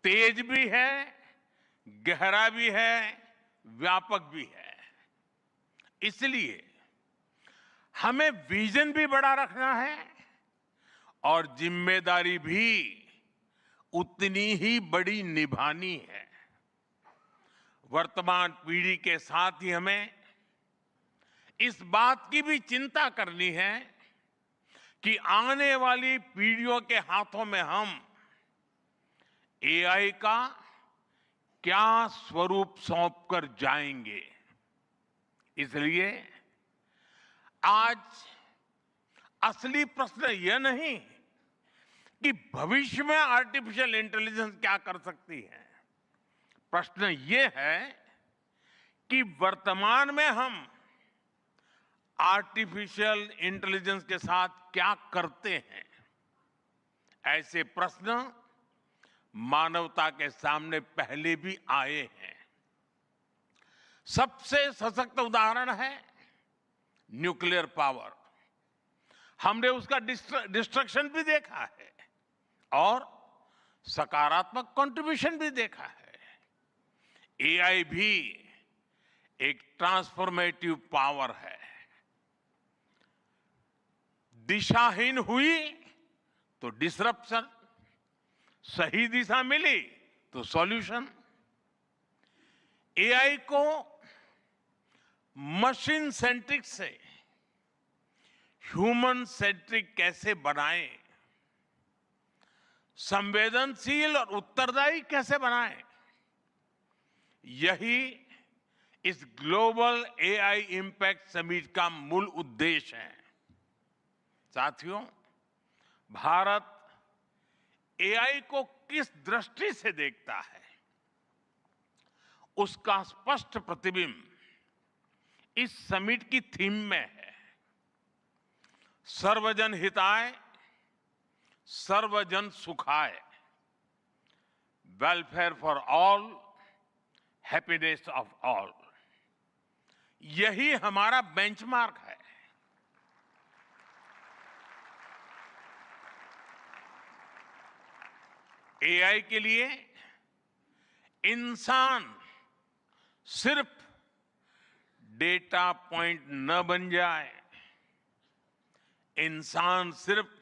तेज भी है, गहरा भी है, व्यापक भी है। इसलिए हमें विजन भी बड़ा रखना है और जिम्मेदारी भी उतनी ही बड़ी निभानी है। वर्तमान पीढ़ी के साथ ही हमें इस बात की भी चिंता करनी है कि आने वाली पीढ़ियों के हाथों में हम एआई का क्या स्वरूप सौंप कर जाएंगे। इसलिए आज असली प्रश्न यह नहीं कि भविष्य में आर्टिफिशियल इंटेलिजेंस क्या कर सकती है। प्रश्न यह है कि वर्तमान में हम आर्टिफिशियल इंटेलिजेंस के साथ क्या करते हैं। ऐसे प्रश्न मानवता के सामने पहले भी आए हैं। सबसे सशक्त उदाहरण है न्यूक्लियर पावर। हमने उसका डिस्ट्रक्शन भी देखा है और सकारात्मक कंट्रीब्यूशन भी देखा है। एआई भी एक ट्रांसफॉर्मेटिव पावर है। दिशाहीन हुई तो डिसरप्शन, सही दिशा मिली तो सॉल्यूशन। एआई को मशीन सेंट्रिक से ह्यूमन सेंट्रिक कैसे बनाएं, संवेदनशील और उत्तरदायी कैसे बनाएं, यही इस ग्लोबल एआई इंपैक्ट समिट का मूल उद्देश्य है। साथियों, भारत एआई को किस दृष्टि से देखता है, उसका स्पष्ट प्रतिबिंब इस समिट की थीम में है। सर्वजन हिताय, सर्वजन सुखाय, welfare for all, happiness of all. यही हमारा बेंचमार्क है। एआई के लिए इंसान सिर्फ डेटा पॉइंट न बन जाए, इंसान सिर्फ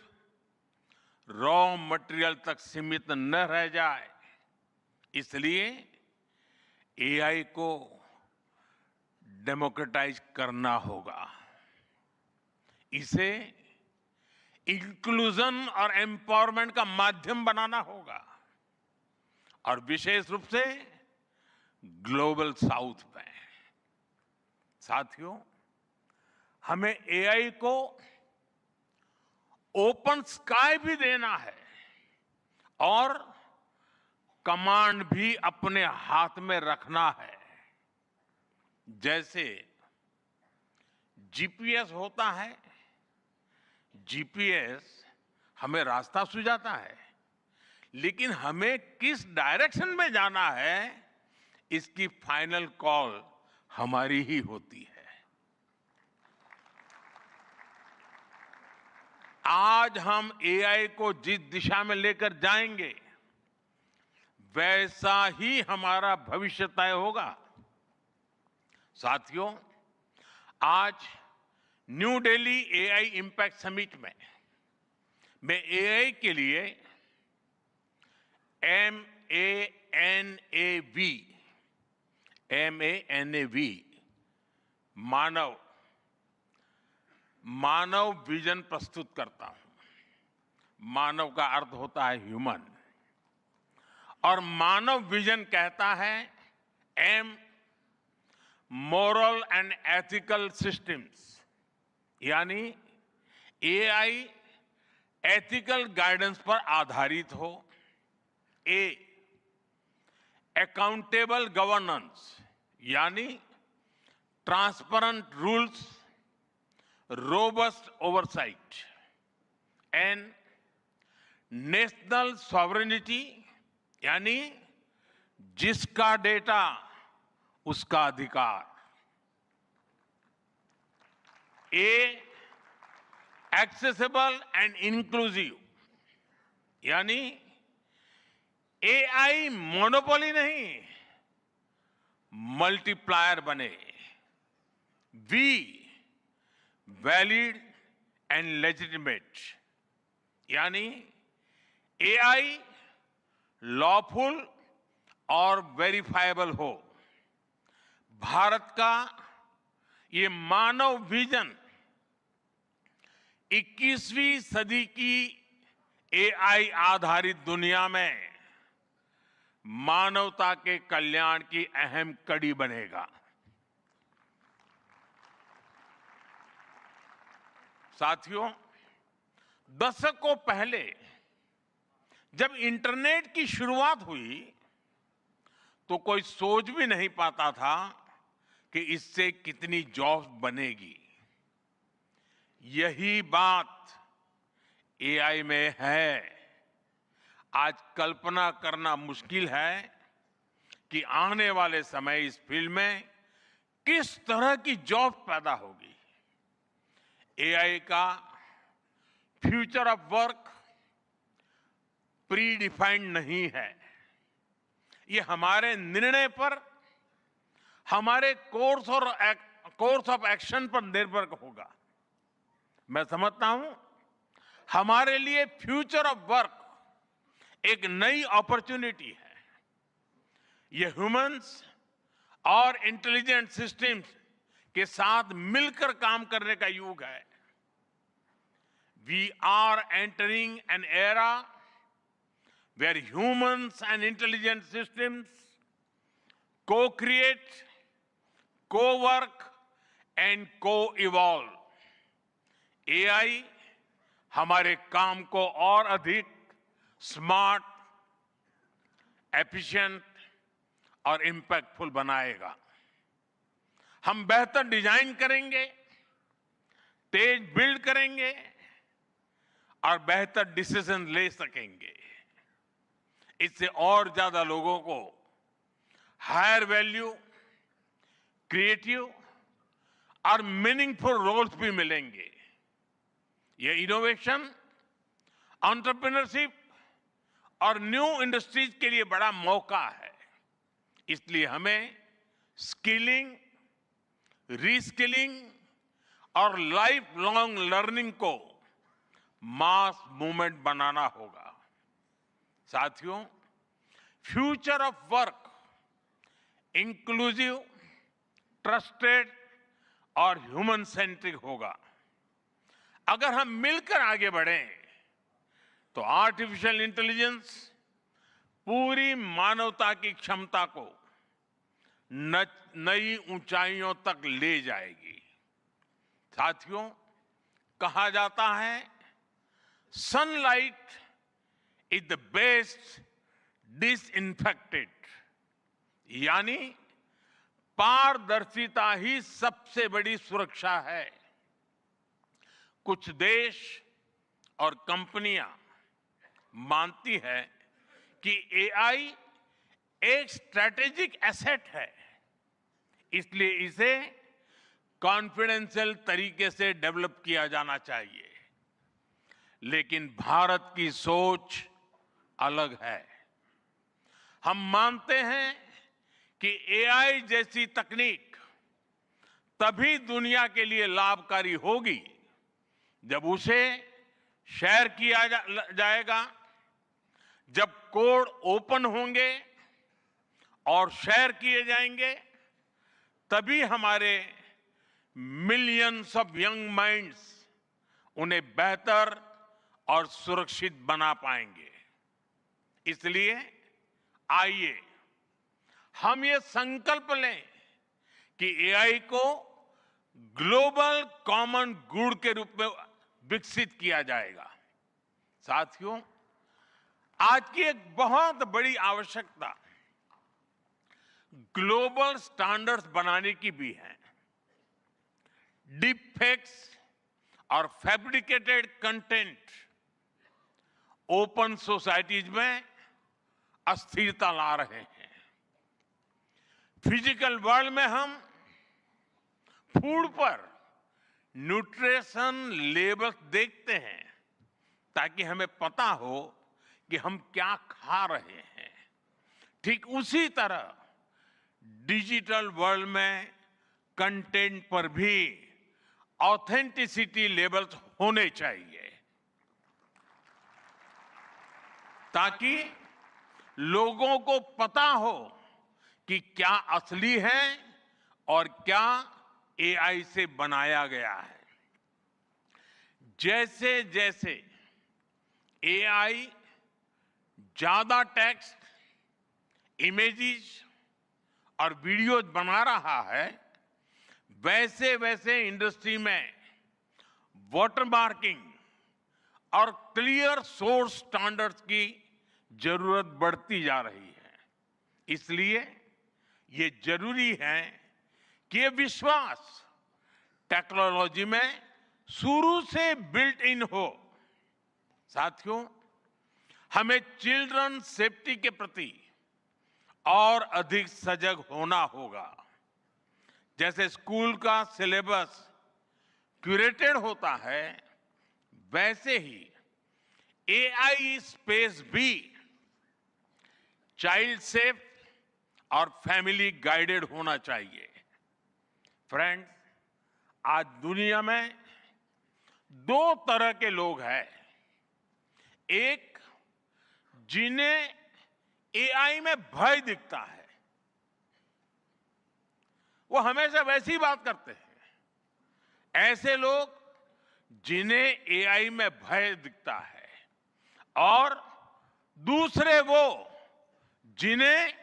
रॉ मटेरियल तक सीमित न रह जाए। इसलिए एआई को डेमोक्रेटाइज करना होगा, इसे इंक्लूजन और एम्पावरमेंट का माध्यम बनाना होगा और विशेष रूप से ग्लोबल साउथ में। साथियों, हमें एआई को ओपन स्काई भी देना है और कमांड भी अपने हाथ में रखना है। जैसे जीपीएस होता है, जीपीएस हमें रास्ता सुझाता है, लेकिन हमें किस डायरेक्शन में जाना है इसकी फाइनल कॉल हमारी ही होती है। आज हम एआई को जिस दिशा में लेकर जाएंगे वैसा ही हमारा भविष्य तय होगा। साथियों, आज new Delhi AI impact summit में मैं एआई के लिए MANAV मानव विजन प्रस्तुत करता हूं। मानव का अर्थ होता है ह्यूमन और मानव विजन कहता है M moral and ethical systems, यानी एआई एथिकल गाइडेंस पर आधारित हो। A अकाउंटेबल गवर्नेंस, यानी transparent rules, robust oversight. And national sovereignty, यानी जिसका डेटा उसका अधिकार। ए, एक्सेसिबल एंड इंक्लूसिव, यानी एआई मोनोपोली नहीं, मल्टीप्लायर बने। वी, वैलिड एंड लेजिटिमेट, यानी एआई लॉफुल और वेरीफाइबल हो। भारत का ये मानव विजन 21वीं सदी की एआई आधारित दुनिया में मानवता के कल्याण की अहम कड़ी बनेगा। साथियों, दशकों पहले जब इंटरनेट की शुरुआत हुई तो कोई सोच भी नहीं पाता था कि इससे कितनी जॉब्स बनेगी। यही बात एआई में है। आज कल्पना करना मुश्किल है कि आने वाले समय इस फील्ड में किस तरह की जॉब पैदा होगी। एआई का future of work pre defined नहीं है। ये हमारे निर्णय पर, हमारे कोर्स ऑफ एक्शन पर निर्भर होगा। मैं समझता हूं हमारे लिए फ्यूचर ऑफ वर्क एक नई अपॉर्चुनिटी है। ये ह्यूमंस और इंटेलिजेंट सिस्टम्स के साथ मिलकर काम करने का युग है। We are entering an era where humans and intelligent systems co-create, co-work and co-evolve. AI हमारे काम को और अधिक स्मार्ट, एफिशिएंट और इंपैक्टफुल बनाएगा। हम बेहतर डिजाइन करेंगे, तेज बिल्ड करेंगे और बेहतर डिसीजन ले सकेंगे। इससे और ज्यादा लोगों को हायर वैल्यू, क्रिएटिव और मीनिंगफुल रोल्स भी मिलेंगे। ये इनोवेशन, एंटरप्रेन्योरशिप और न्यू इंडस्ट्रीज के लिए बड़ा मौका है। इसलिए हमें स्किलिंग, रीस्किलिंग और लाइफ लॉन्ग लर्निंग को मास मूवमेंट बनाना होगा। साथियों, future of work inclusive, trusted और ह्यूमन सेंट्रिक होगा। अगर हम मिलकर आगे बढ़ें तो आर्टिफिशियल इंटेलिजेंस पूरी मानवता की क्षमता को नई ऊंचाइयों तक ले जाएगी। साथियों, कहा जाता है sunlight is the best disinfectant, यानी पारदर्शिता ही सबसे बड़ी सुरक्षा है। कुछ देश और कंपनियां मानती है कि एआई एक स्ट्रैटेजिक एसेट है, इसलिए इसे कॉन्फिडेंशियल तरीके से डेवलप किया जाना चाहिए। लेकिन भारत की सोच अलग है। हम मानते हैं कि एआई जैसी तकनीक तभी दुनिया के लिए लाभकारी होगी जब उसे शेयर किया जाएगा, जब कोड ओपन होंगे और शेयर किए जाएंगे, तभी हमारे मिलियंस ऑफ यंग माइंड्स उन्हें बेहतर और सुरक्षित बना पाएंगे। इसलिए आइए हम ये संकल्प लें कि एआई को ग्लोबल कॉमन गुड के रूप में विकसित किया जाएगा। साथियों, आज की एक बहुत बड़ी आवश्यकता ग्लोबल स्टैंडर्ड्स बनाने की भी है। डीप फेक्स और फैब्रिकेटेड कंटेंट ओपन सोसाइटीज में अस्थिरता ला रहे हैं। फिजिकल वर्ल्ड में हम फूड पर न्यूट्रिशन लेबल्स देखते हैं ताकि हमें पता हो कि हम क्या खा रहे हैं। ठीक उसी तरह डिजिटल वर्ल्ड में कंटेंट पर भी ऑथेंटिसिटी लेबल्स होने चाहिए ताकि लोगों को पता हो कि क्या असली है और क्या एआई से बनाया गया है। जैसे जैसे एआई ज्यादा टेक्स्ट, इमेजेस और वीडियोज बना रहा है, वैसे वैसे इंडस्ट्री में वाटरमार्किंग और क्लियर सोर्स स्टैंडर्ड्स की जरूरत बढ़ती जा रही है। इसलिए ये जरूरी है कि ये विश्वास टेक्नोलॉजी में शुरू से बिल्ट इन हो। साथियों, हमें चिल्ड्रन सेफ्टी के प्रति और अधिक सजग होना होगा। जैसे स्कूल का सिलेबस क्यूरेटेड होता है, वैसे ही एआई स्पेस भी चाइल्ड सेफ और फैमिली गाइडेड होना चाहिए। फ्रेंड्स, आज दुनिया में दो तरह के लोग हैं। एक, जिन्हें एआई में भय दिखता है, वो हमेशा वैसी ही बात करते हैं। ऐसे लोग जिन्हें एआई में भय दिखता है, और दूसरे वो जिन्हें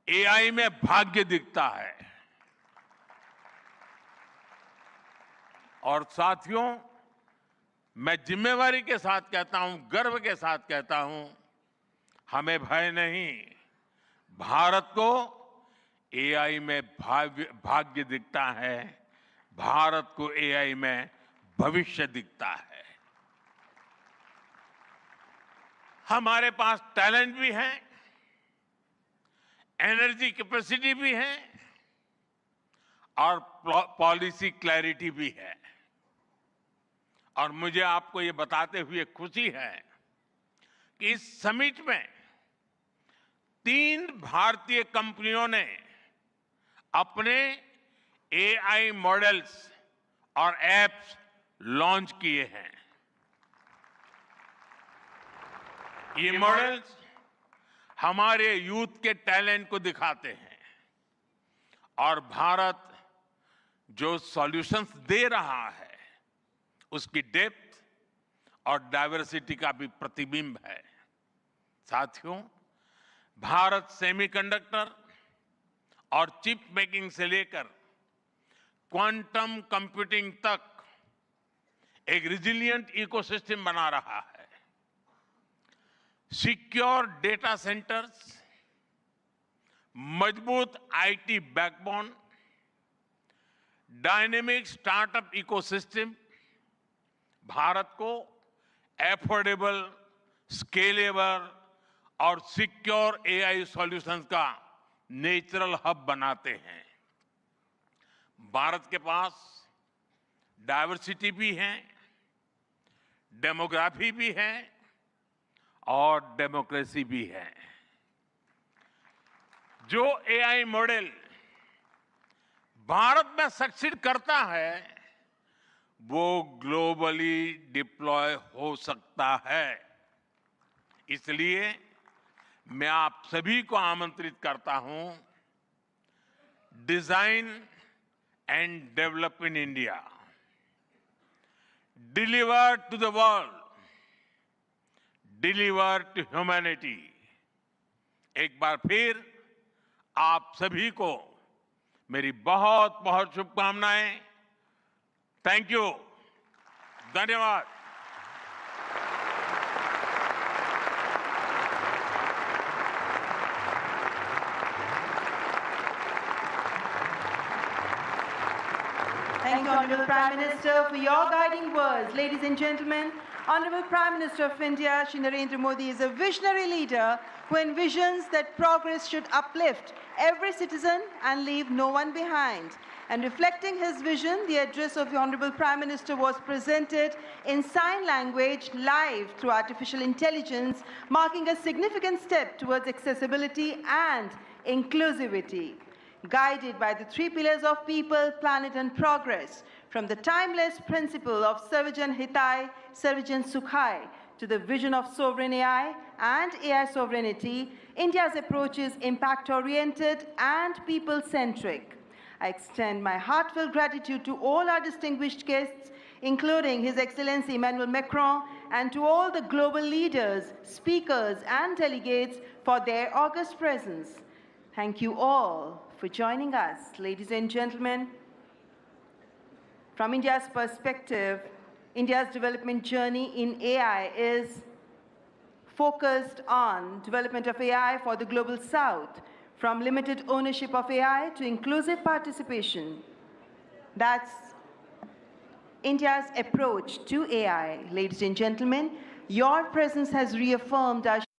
एआई में भाग्य दिखता है। और साथियों, मैं जिम्मेवारी के साथ कहता हूं, गर्व के साथ कहता हूं, हमें भय नहीं, भारत को एआई में भाग्य दिखता है, भारत को एआई में भविष्य दिखता है। हमारे पास टैलेंट भी है, एनर्जी कैपेसिटी भी है और पॉलिसी क्लैरिटी भी है। और मुझे आपको ये बताते हुए खुशी है कि इस समिट में 3 भारतीय कंपनियों ने अपने एआई मॉडल्स और एप्स लॉन्च किए हैं। ये मॉडल्स हमारे यूथ के टैलेंट को दिखाते हैं और भारत जो सॉल्यूशंस दे रहा है उसकी डेप्थ और डाइवर्सिटी का भी प्रतिबिंब है। साथियों, भारत सेमीकंडक्टर और चिप मेकिंग से लेकर क्वांटम कंप्यूटिंग तक एक रिजिलिएंट इकोसिस्टम बना रहा है। सिक्योर डेटा सेंटर्स, मजबूत IT backbone, dynamic startup ecosystem Bharat को एफोर्डेबल, स्केलेबल और सिक्योर एआई सॉल्यूशंस का नेचुरल हब बनाते हैं। भारत के पास डाइवर्सिटी भी है, डेमोग्राफी भी है और डेमोक्रेसी भी है। जो एआई मॉडल भारत में सक्सीड करता है वो ग्लोबली डिप्लॉय हो सकता है। इसलिए मैं आप सभी को आमंत्रित करता हूं, design and develop in India, deliver to the world, deliver to humanity. एक बार फिर आप सभी को मेरी बहुत बहुत शुभकामनाएं। थैंक यू, धन्यवाद। Thank you, Honorable Prime Minister, for your guiding words. Ladies and gentlemen, Honorable Prime Minister of India, Shri Narendra Modi, is a visionary leader who envisions that progress should uplift every citizen and leave no one behind. And reflecting his vision, the address of the Honorable Prime Minister was presented in sign language live through artificial intelligence, marking a significant step towards accessibility and inclusivity. Guided by the three pillars of people, planet and progress, from the timeless principle of Sarvajan Hitai, Sarvajan Sukhai, to the vision of sovereign AI and AI sovereignty, India's approach is impact-oriented and people-centric. I extend my heartfelt gratitude to all our distinguished guests, including His Excellency Emmanuel Macron, and to all the global leaders, speakers, and delegates for their august presence. Thank you all for joining us. Ladies and gentlemen, from India's perspective, India's development journey in AI is focused on development of AI for the global south, from limited ownership of AI to inclusive participation. That's India's approach to AI. Ladies and gentlemen, your presence has reaffirmed our